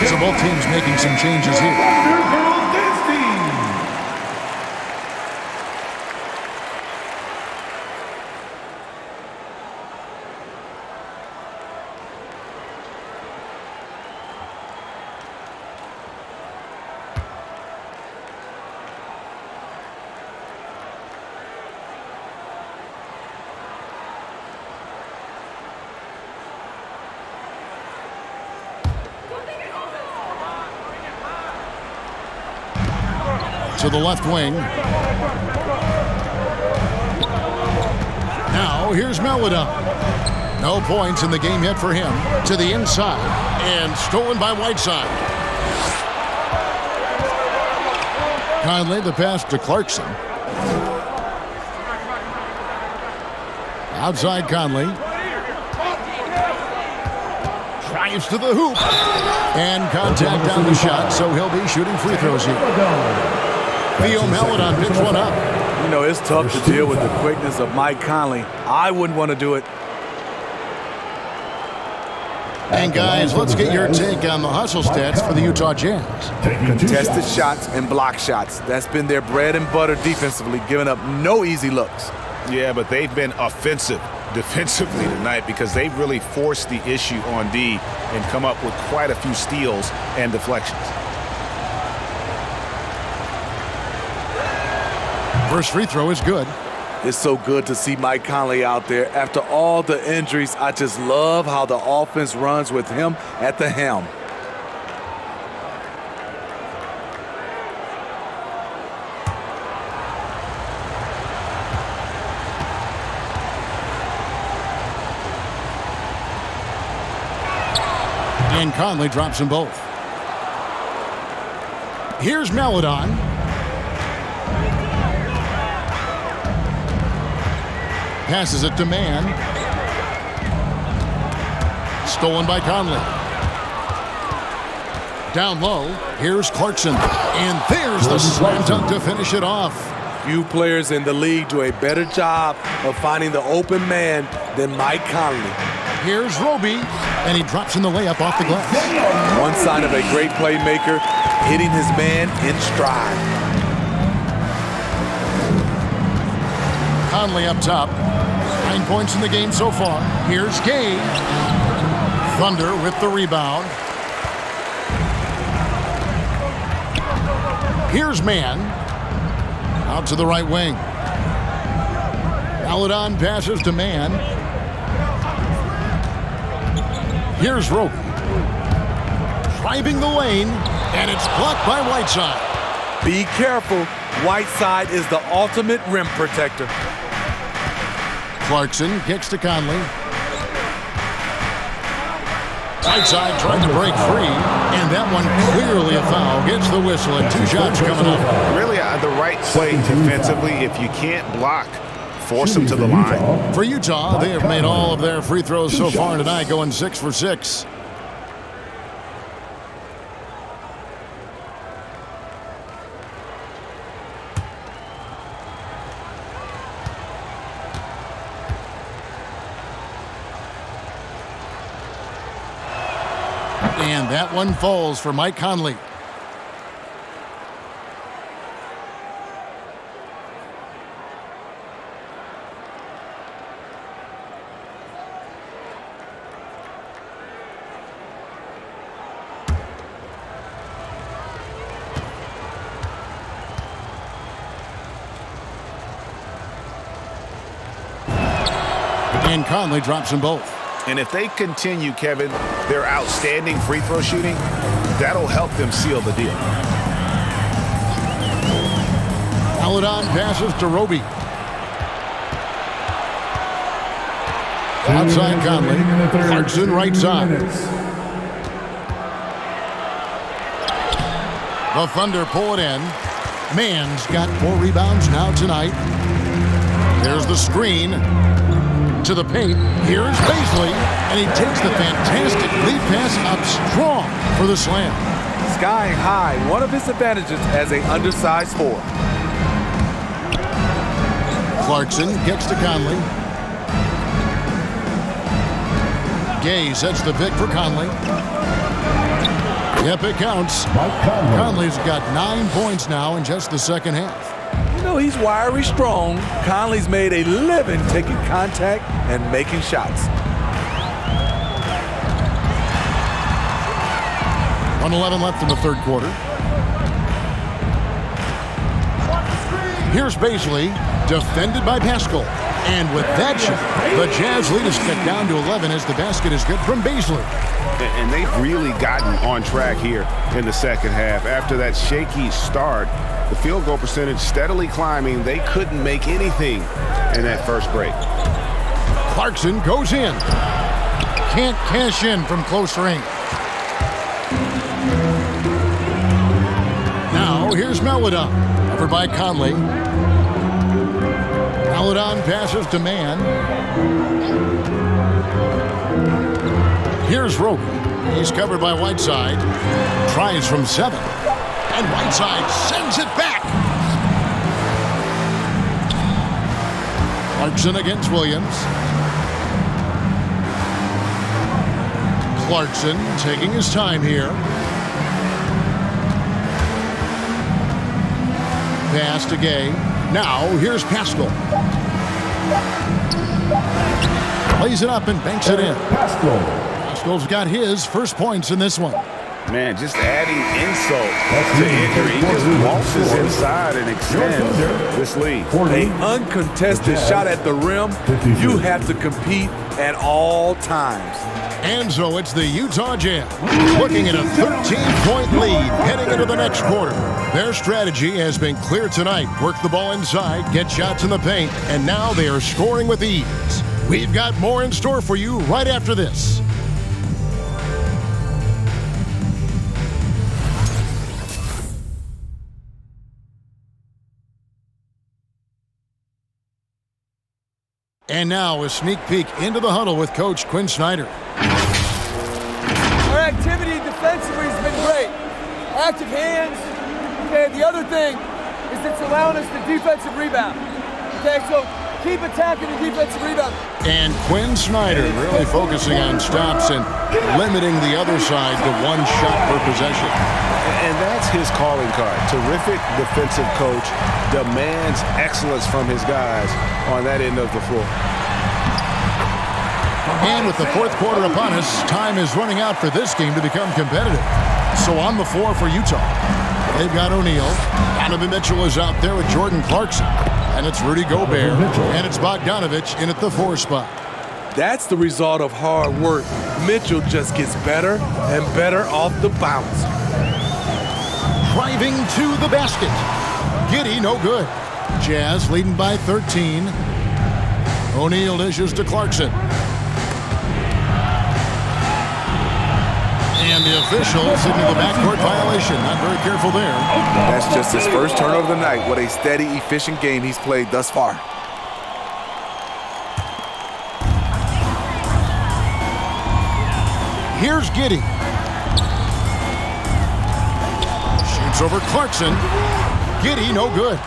C: So both teams making some changes here. To the left wing. Now here's Maledon. No points in the game yet for him. To the inside and stolen by Whiteside. Conley, the pass to Clarkson. Outside Conley. Drives to the hoop. And contact on the shot, so he'll be shooting free throws here. Theo Maledon picks one up.
F: You know, it's tough to deal with the quickness of Mike Conley. I wouldn't want to do it.
C: And guys, let's get your take on the hustle stats for the Utah Jazz.
F: Contested shots and block shots. That's been their bread and butter defensively, giving up no easy looks.
H: Yeah, but they've been offensive defensively tonight because they've really forced the issue on D and come up with quite a few steals and deflections.
C: First free throw is good.
F: It's so good to see Mike Conley out there. After all the injuries, I just love how the offense runs with him at the helm.
C: And Conley drops them both. Here's Maledon. Passes it to Mann. Stolen by Conley. Down low, here's Clarkson. And there's the slam dunk to finish it off.
F: Few players in the league do a better job of finding the open man than Mike Conley.
C: Here's Roby, and he drops in the layup off the glass.
F: One sign of a great playmaker, hitting his man in stride.
C: Conley up top. 9 points in the game so far. Here's Gay. Thunder with the rebound. Here's Mann. Out to the right wing. Maledon passes to Mann. Here's Roby. Driving the lane, and it's blocked by Whiteside.
F: Be careful. Whiteside is the ultimate rim protector.
C: Clarkson kicks to Conley. Whiteside trying to break free, and that one clearly a foul. Gets the whistle, and 2 shots coming up.
H: Really the right play defensively. If you can't block, force them to the line.
C: For Utah, they have made all of their free throws so far tonight, going 6 for 6. And that one falls for Mike Conley. And Conley drops them both.
H: And if they continue, Kevin, their outstanding free throw shooting, that'll help them seal the deal.
C: Maledon passes to Roby. Outside Conley. Clarkson right side. The Thunder pull it in. Mann's got 4 rebounds now tonight. There's the screen. To the paint. Here's Baisley, and he takes the fantastic lead pass up strong for the slam.
F: Skying high, one of his advantages as an undersized forward.
C: Clarkson kicks to Conley. Gay sets the pick for Conley. Yep, it counts. Conley's got 9 points now in just the second half.
F: You know, he's wiry strong. Conley's made a living taking contact and making shots.
C: 1:11 left in the third quarter. Here's Baisley, defended by Pascal. And with that shot, the Jazz lead is cut down to 11 as the basket is good from Baisley.
H: And they've really gotten on track here in the second half. After that shaky start, the field goal percentage steadily climbing. They couldn't make anything in that first break.
C: Clarkson goes in. Can't cash in from close range. Now here's Maledon. Covered by Conley. Paladon passes to Mann. Here's Roby. He's covered by Whiteside. Tries from 7. And Whiteside sends it back. Clarkson against Williams. Clarkson taking his time here. Pass to Gay. Now here's Pascal. Plays it up and banks it in. Pascal's got his first points in this one.
D: Man, just adding insult to injury. He just waltzes inside and extends this lead.
F: An uncontested shot at the rim. You have to compete at all times.
C: And so it's the Utah Jazz looking at a 13-point lead heading into the next quarter. Their strategy has been clear tonight. Work the ball inside, get shots in the paint, and now they are scoring with ease. We've got more in store for you right after this. And now a sneak peek into the huddle with Coach Quinn Snyder.
I: Our activity defensively has been great. Active hands. Okay, the other thing is it's allowing us to defensive rebound. Okay, so keep attacking the defensive rebound.
C: And Quinn Snyder really focusing on stops and limiting the other side to one shot per possession.
H: And that's his calling card. Terrific defensive coach, demands excellence from his guys on that end of the floor.
C: And with the fourth quarter upon us, time is running out for this game to become competitive. So on the floor for Utah, they've got O'Neal. Donovan Mitchell is out there with Jordan Clarkson. And it's Rudy Gobert. And it's Bogdanovich in at the 4 spot.
F: That's the result of hard work. Mitchell just gets better and better off the bounce.
C: Driving to the basket. Giddey, no good. Jazz leading by 13. O'Neal dishes to Clarkson. And the official signaled the backcourt violation. Not very careful there.
F: That's just his first turnover of the night. What a steady, efficient game he's played thus far.
C: Here's Giddey. Shoots over Clarkson. Giddey, no good.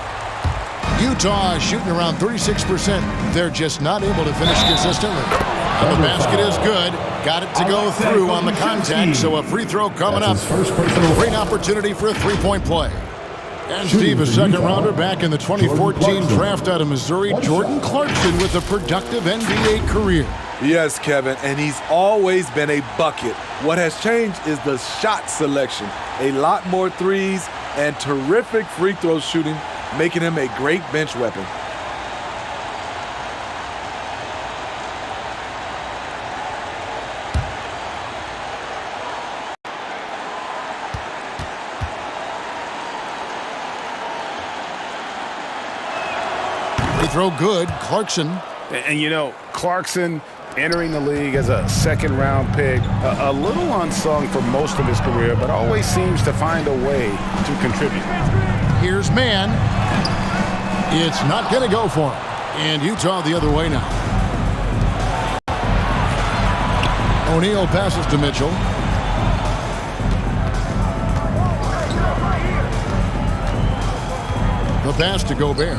C: Utah is shooting around 36%. They're just not able to finish consistently. And the basket is good. Got it to go through on the contact, so a free throw coming up. Great opportunity for a three-point play. And Steve, a second-rounder back in the 2014 draft out of Missouri, Jordan Clarkson with a productive NBA career.
F: Yes, Kevin, and he's always been a bucket. What has changed is the shot selection. A lot more threes and terrific free throw shooting, making him a great bench weapon.
C: Throw good, Clarkson.
H: And you know, Clarkson entering the league as a second-round pick, a little unsung for most of his career, but always seems to find a way to contribute.
C: Here's Mann. It's not going to go for him. And Utah the other way now. O'Neal passes to Mitchell. The pass to Gobert.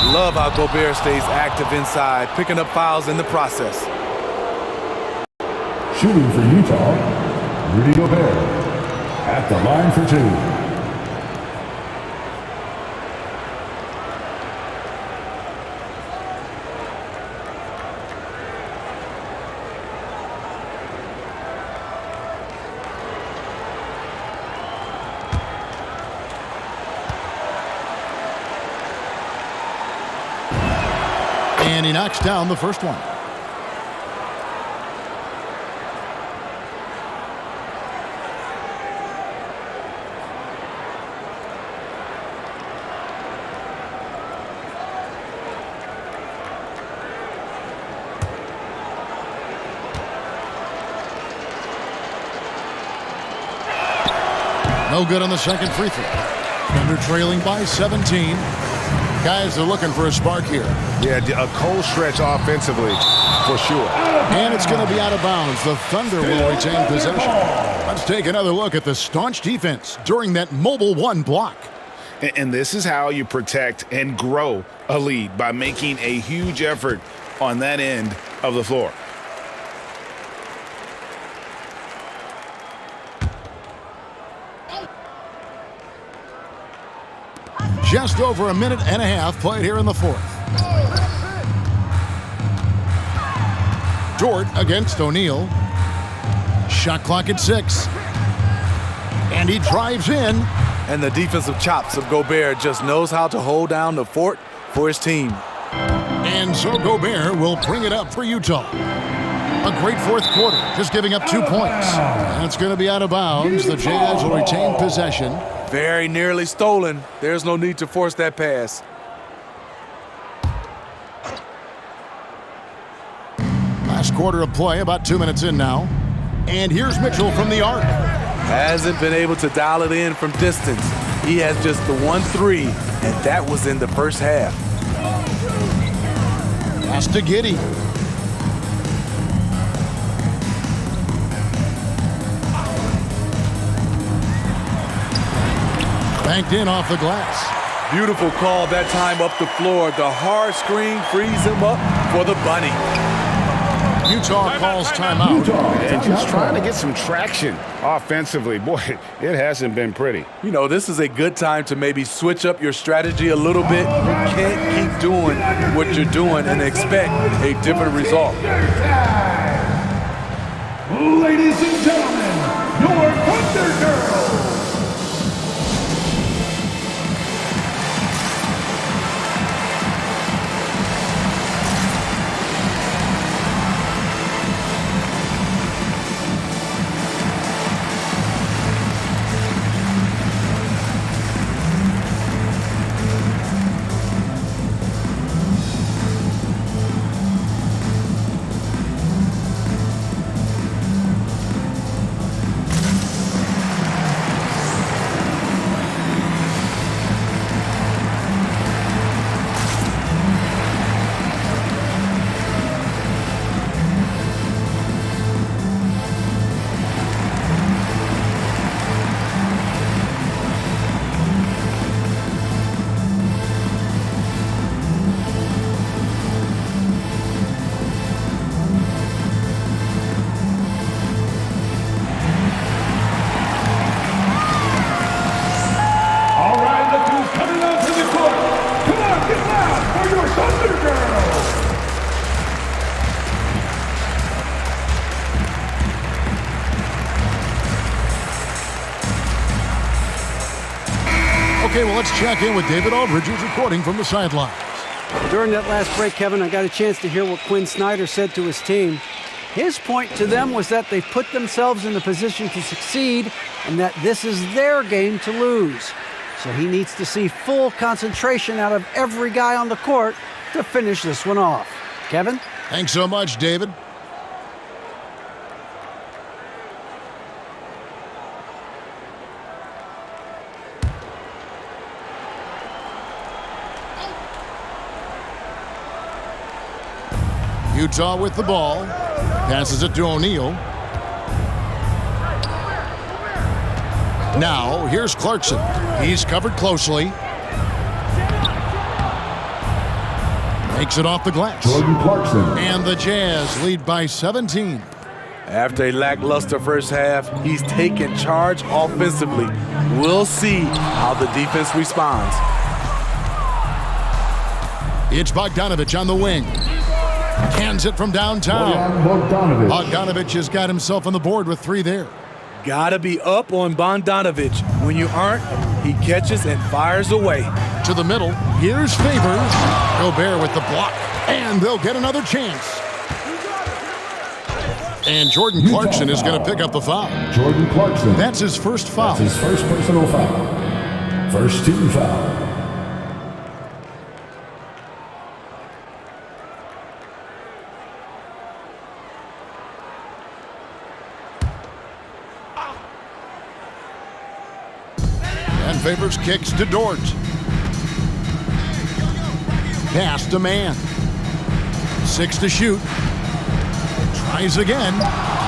F: Love how Gobert stays active inside, picking up fouls in the process.
G: Shooting for Utah, Rudy Gobert at the line for 2.
C: And he knocks down the first one. No good on the second free throw. Thunder trailing by 17. Guys are looking for a spark here.
H: Yeah, a cold stretch offensively for sure.
C: And it's going to be out of bounds. The Thunder will retain possession. Let's take another look at the staunch defense during that mobile one block.
H: And this is how you protect and grow a lead, by making a huge effort on that end of the floor.
C: Just over a minute and a half played here in the fourth. Dort against O'Neal. Shot clock at 6. And he drives in.
F: And the defensive chops of Gobert just knows how to hold down the fort for his team.
C: And so Gobert will bring it up for Utah. A great fourth quarter, just giving up 2 points. And it's going to be out of bounds. The Jazz will retain possession.
F: Very nearly stolen. There's no need to force that pass.
C: Last quarter of play, about 2 minutes in now. And here's Mitchell from the arc.
F: Hasn't been able to dial it in from distance. He has just the 1-3, and that was in the first half.
C: Pass to Giddey. Banked in off the glass.
F: Beautiful call that time up the floor. The hard screen frees him up for the bunny.
C: Utah calls timeout.
H: And just trying to get some traction offensively. Boy, it hasn't been pretty.
F: You know, this is a good time to maybe switch up your strategy a little bit. You can't keep doing what you're doing and expect a different result.
G: Ladies and gentlemen, your Thunder Girls.
C: Okay, well, let's check in with David Aldridge, who's reporting from the sidelines.
E: During that last break, Kevin, I got a chance to hear what Quinn Snyder said to his team. His point to them was that they've put themselves in the position to succeed and that this is their game to lose. So he needs to see full concentration out of every guy on the court to finish this one off. Kevin?
C: Thanks so much, David. Utah with the ball. Passes it to O'Neal. Now, here's Clarkson. He's covered closely. Makes it off the glass.
G: Jordan Clarkson.
C: And the Jazz lead by 17.
F: After a lackluster first half, he's taken charge offensively. We'll see how the defense responds.
C: It's Bogdanovich on the wing. Cans it from downtown. Bogdanovich has got himself on the board with 3 there.
F: Gotta be up on Bogdanovich. When you aren't, he catches and fires away.
C: To the middle, here's Favors. Gobert with the block, and they'll get another chance. And Jordan Clarkson is going to pick up the foul.
G: Jordan Clarkson.
C: That's his first foul.
G: That's his first personal foul. First team foul.
C: Favors kicks to Dort. Pass to Mann. 6 to shoot. Tries again.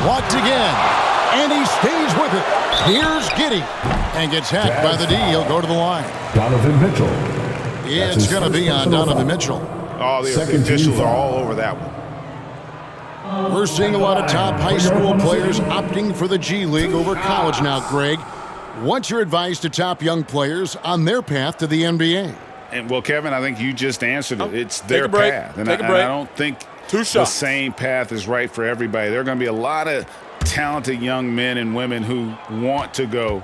C: Blocked again. And he stays with it. Here's Giddey. And gets hacked by the D. He'll go to the line.
G: Donovan Mitchell.
C: Yeah, it's going to be on Donovan Mitchell.
H: Oh, the officials are all over that one.
C: We're seeing a lot of top high school players opting for the G League over college now, Greg. What's your advice to top young players on their path to the NBA?
D: And, well, Kevin, I think you just answered it. It's
F: Take
D: their
F: a break.
D: path. And
F: Take a
D: I
F: break.
D: don't think
F: 2
D: the
F: shots.
D: same path is right for everybody. There are going to be a lot of talented young men and women who want to go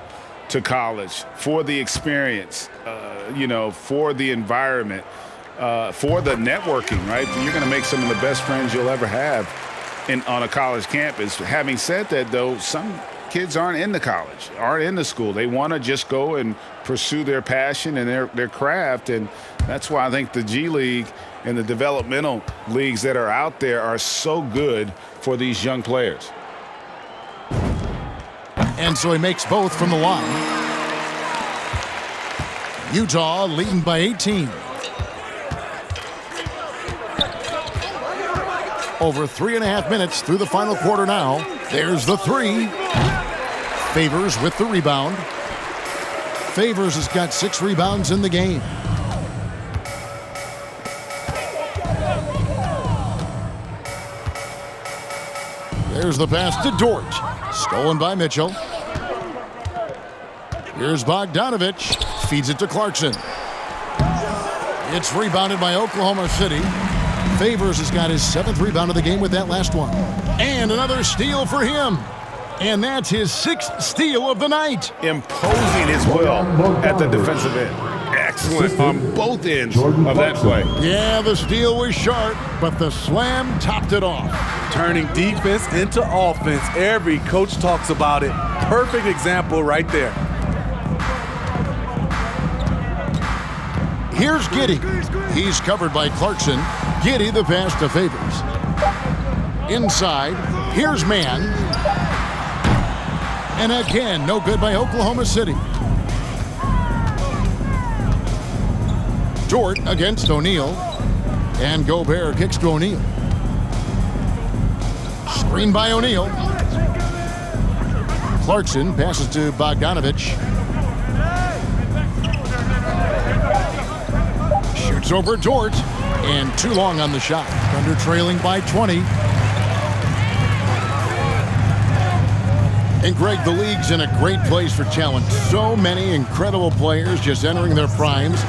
D: to college for the experience, for the environment, for the networking, right? You're going to make some of the best friends you'll ever have on a college campus. Having said that, though, some kids aren't in the college, aren't in the school. They want to just go and pursue their passion and their craft, and that's why I think the G League and the developmental leagues that are out there are so good for these young players.
C: And so he makes both from the line. Utah leading by 18. Over 3.5 minutes through the final quarter now. There's the 3. Favors with the rebound. Favors has got 6 rebounds in the game. There's the pass to Dort. Stolen by Mitchell. Here's Bogdanovich. Feeds it to Clarkson. It's rebounded by Oklahoma City. Favors has got his 7th rebound of the game with that last one. And another steal for him. And that's his 6th steal of the night.
D: Imposing his will at the defensive end. Excellent on both ends of that play.
C: Yeah, the steal was sharp, but the slam topped it off.
F: Turning defense into offense. Every coach talks about it. Perfect example right there.
C: Here's Giddey. He's covered by Clarkson. Giddey the pass to Favors. Inside, here's Mann. And again, no good by Oklahoma City. Dort against O'Neal. And Gobert kicks to O'Neal. Screen by O'Neal. Clarkson passes to Bogdanovich. Shoots over Dort. And too long on the shot. Thunder trailing by 20. And Greg, the league's in a great place for talent. So many incredible players just entering their primes.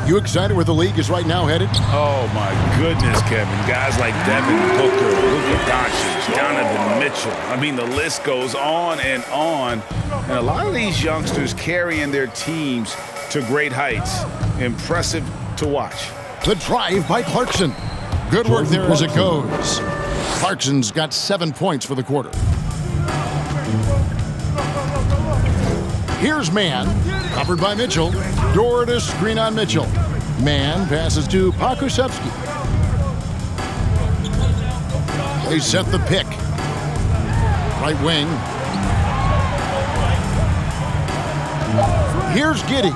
C: You excited where the league is right now headed?
D: Oh, my goodness, Kevin. Guys like Devin Booker, Luka Doncic, Donovan Mitchell. I mean, the list goes on and on. And a lot of these youngsters carrying their teams to great heights. Impressive to watch.
C: The drive by Clarkson. Good work there as it goes. Clarkson's got 7 points for the quarter. Here's Mann, covered by Mitchell. Dort to screen on Mitchell. Mann passes to Pokusevski. They set the pick. Right wing. Here's Giddey.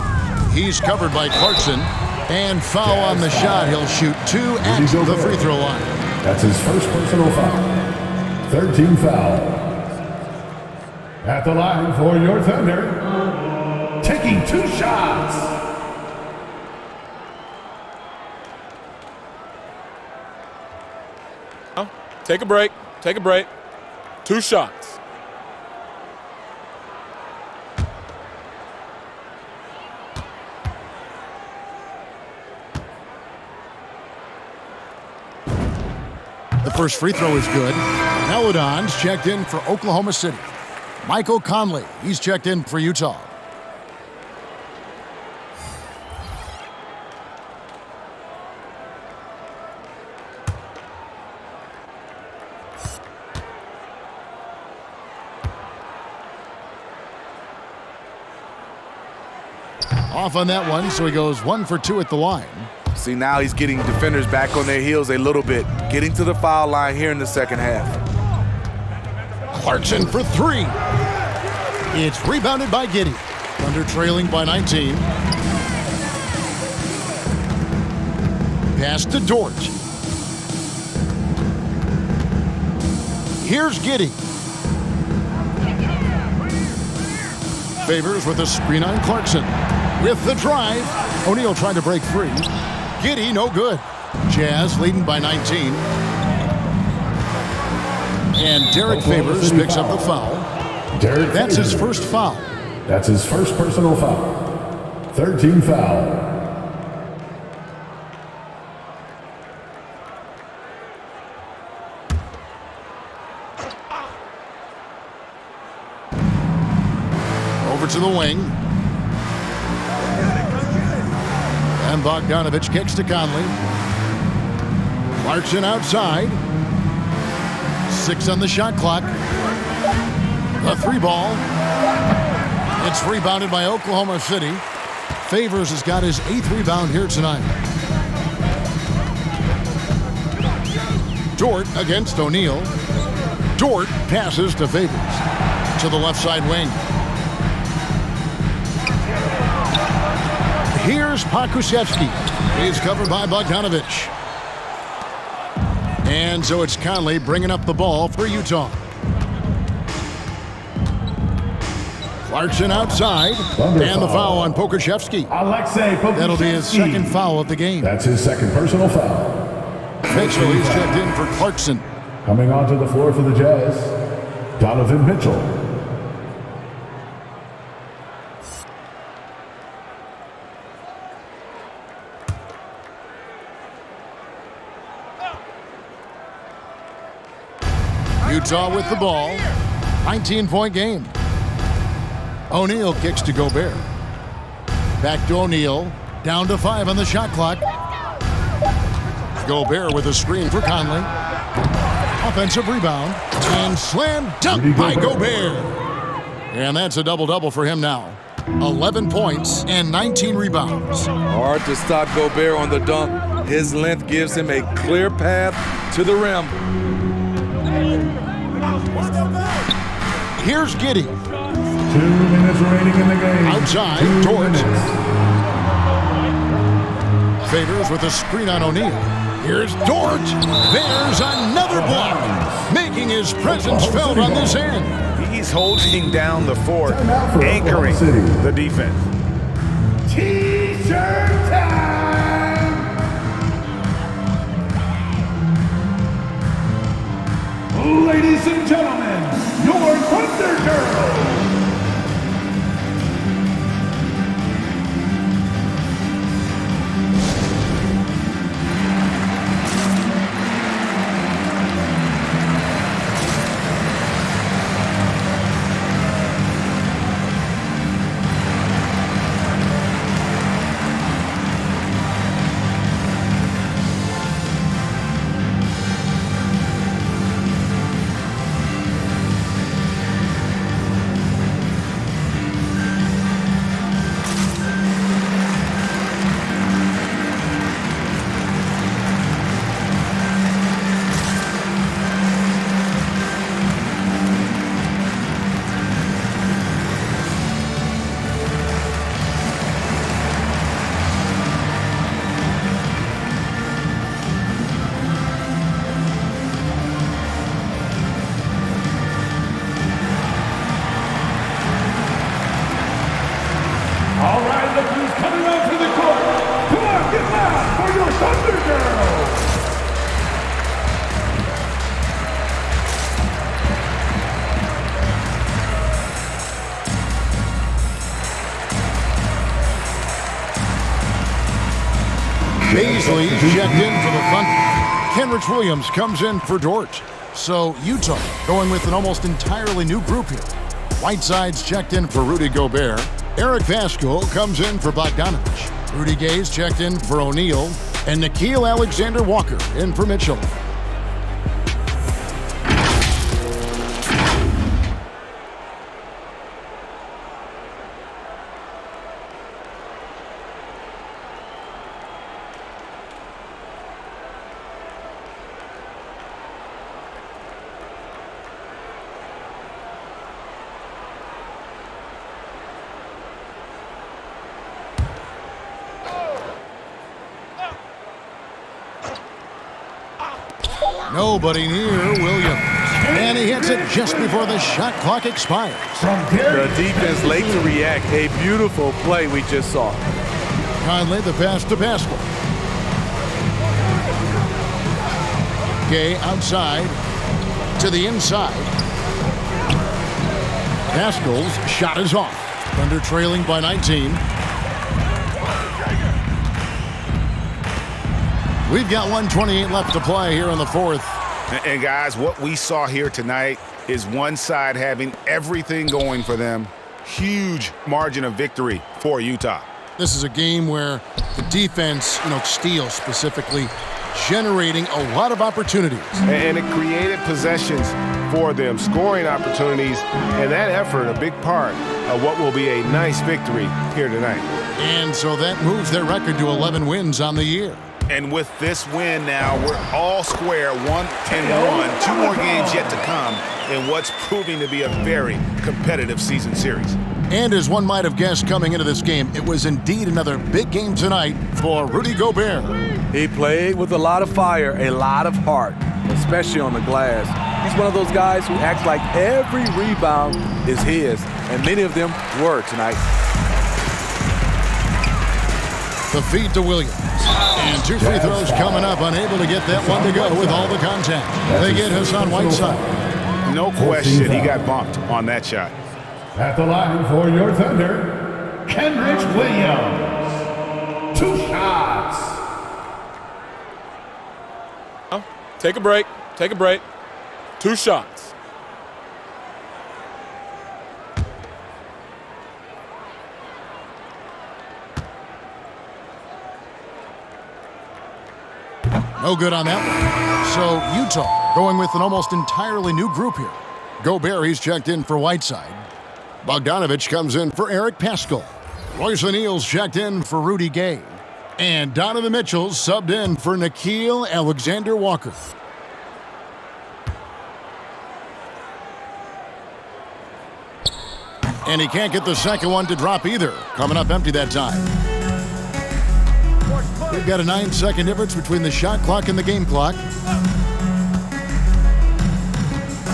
C: He's covered by Clarkson. And foul on the shot. He'll shoot 2 at the free throw line.
G: That's his first personal foul. 13 foul. At the line for your Thunder, taking 2 shots.
F: Take a break. Take a break. 2 shots.
C: The first free throw is good. Pelicans checked in for Oklahoma City. Michael Conley, he's checked in for Utah. Off on that one, so he goes 1 for 2 at the line.
F: See, now he's getting defenders back on their heels a little bit. Getting to the foul line here in the second half.
C: Clarkson for 3. It's rebounded by Giddey. From Thunder trailing by 19. Pass to Dort. Here's Giddey. Favors with a screen on Clarkson. With the drive. O'Neal trying to break free. Giddey, no good. Jazz leading by 19. And Derek Favors picks up the foul. That's his first foul.
G: That's his first personal foul. 13 foul.
C: Over to the wing. And Bogdanovich kicks to Conley. Clarkson outside. 6 on the shot clock. The 3 ball. It's rebounded by Oklahoma City. Favors has got his 8th rebound here tonight. Dort against O'Neal. Dort passes to Favors. To the left side wing. Here's Pokusevski. He's covered by Bogdanovich. And so it's Conley bringing up the ball for Utah. Clarkson outside. And the foul on Pokusevski. That'll be his second foul of the game.
G: That's his second personal foul.
C: Mitchell, he's checked in for Clarkson.
G: Coming onto the floor for the Jazz, Donovan Mitchell.
C: Utah with the ball. 19-point game. O'Neal kicks to Gobert. Back to O'Neal. Down to 5 on the shot clock. Gobert with a screen for Conley. Offensive rebound. And slam dunk by Gobert. And that's a double-double for him now. 11 points and 19 rebounds.
F: Hard to stop Gobert on the dunk. His length gives him a clear path to the rim.
C: Here's Giddey.
G: 2 minutes remaining in the game.
C: Outside, Dort. Favors with a screen on O'Neal. Here's Dort. There's another block, making his presence felt on this end.
H: He's holding down the fort, anchoring the defense.
G: T-shirt time! Ladies and gentlemen, your Thunder Girl!
C: Beasley checked in for the Thunder. Kenrich Williams comes in for Dort. So Utah going with an almost entirely new group here. Whiteside's checked in for Rudy Gobert. Eric Vasco comes in for Bogdanovich. Rudy Gay's checked in for O'Neal. And Nickeil Alexander-Walker in for Mitchell. Nobody near Williams. And he hits it just before the shot clock expires.
F: The defense late to react. A beautiful play we just saw.
C: Conley, the pass to Pascal. Gay outside to the inside. Pascal's shot is off. Thunder trailing by 19. We've got 1:28 left to play here in the fourth.
H: And guys, what we saw here tonight is one side having everything going for them. Huge margin of victory for Utah.
C: This is a game where the defense, steals specifically, generating a lot of opportunities.
H: And it created possessions for them, scoring opportunities, and that effort a big part of what will be a nice victory here tonight.
C: And so that moves their record to 11 wins on the year.
H: And with this win now, we're all square, 1-1. 2 more games yet to come in what's proving to be a very competitive season series.
C: And as one might have guessed coming into this game, it was indeed another big game tonight for Rudy Gobert.
F: He played with a lot of fire, a lot of heart, especially on the glass. He's one of those guys who acts like every rebound is his, and many of them were tonight.
C: The feed to Williams. And 2 free throws coming up, unable to get that one to go with all the contact. They get Hassan Whiteside.
H: No question he got bumped on that shot.
G: At the line for your Thunder, Kenrich Williams. 2 shots.
L: Take a break. Take a break. 2 shots.
C: No good on that one. So Utah going with an almost entirely new group here. Gobert, he's checked in for Whiteside. Bogdanovich comes in for Eric Pascal. Royce O'Neal's checked in for Rudy Gay. And Donovan Mitchell's subbed in for Nickeil Alexander-Walker. And he can't get the second one to drop either. Coming up empty that time. We've got a 9-second difference between the shot clock and the game clock.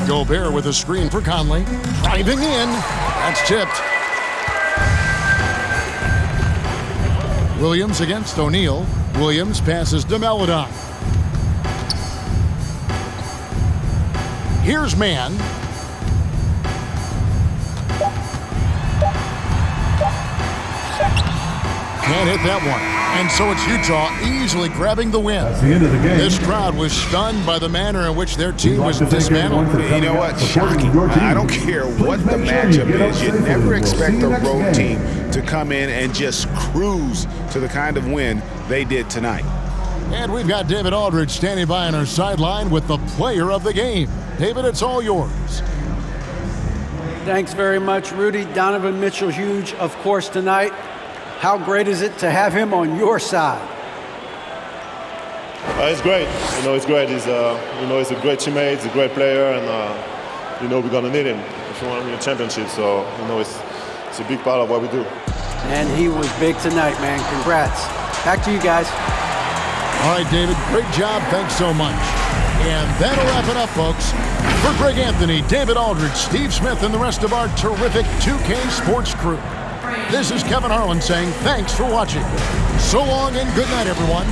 C: Gobert with a screen for Conley. Driving in. That's tipped. Williams against O'Neal. Williams passes to Melodon. Here's Mann. Can't hit that one. And so it's Utah easily grabbing the win.
G: That's the end of the game.
C: This crowd was stunned by the manner in which their team was dismantled.
H: You know what? Shocking. I don't care what the matchup is. You never expect a road team to come in and just cruise to the kind of win they did tonight.
C: And we've got David Aldridge standing by on our sideline with the player of the game. David, it's all yours.
E: Thanks very much, Rudy. Donovan Mitchell, huge, of course, tonight. How great is it to have him on your side?
M: It's great. It's great. He's he's a great teammate. He's a great player, and we're gonna need him if we want to win a championship. So it's a big part of what we do.
E: And he was big tonight, man. Congrats. Back to you guys.
C: All right, David. Great job. Thanks so much. And that'll wrap it up, folks. For Greg Anthony, David Aldridge, Steve Smith, and the rest of our terrific 2K Sports crew. This is Kevin Harlan saying thanks for watching. So long and good night, everyone.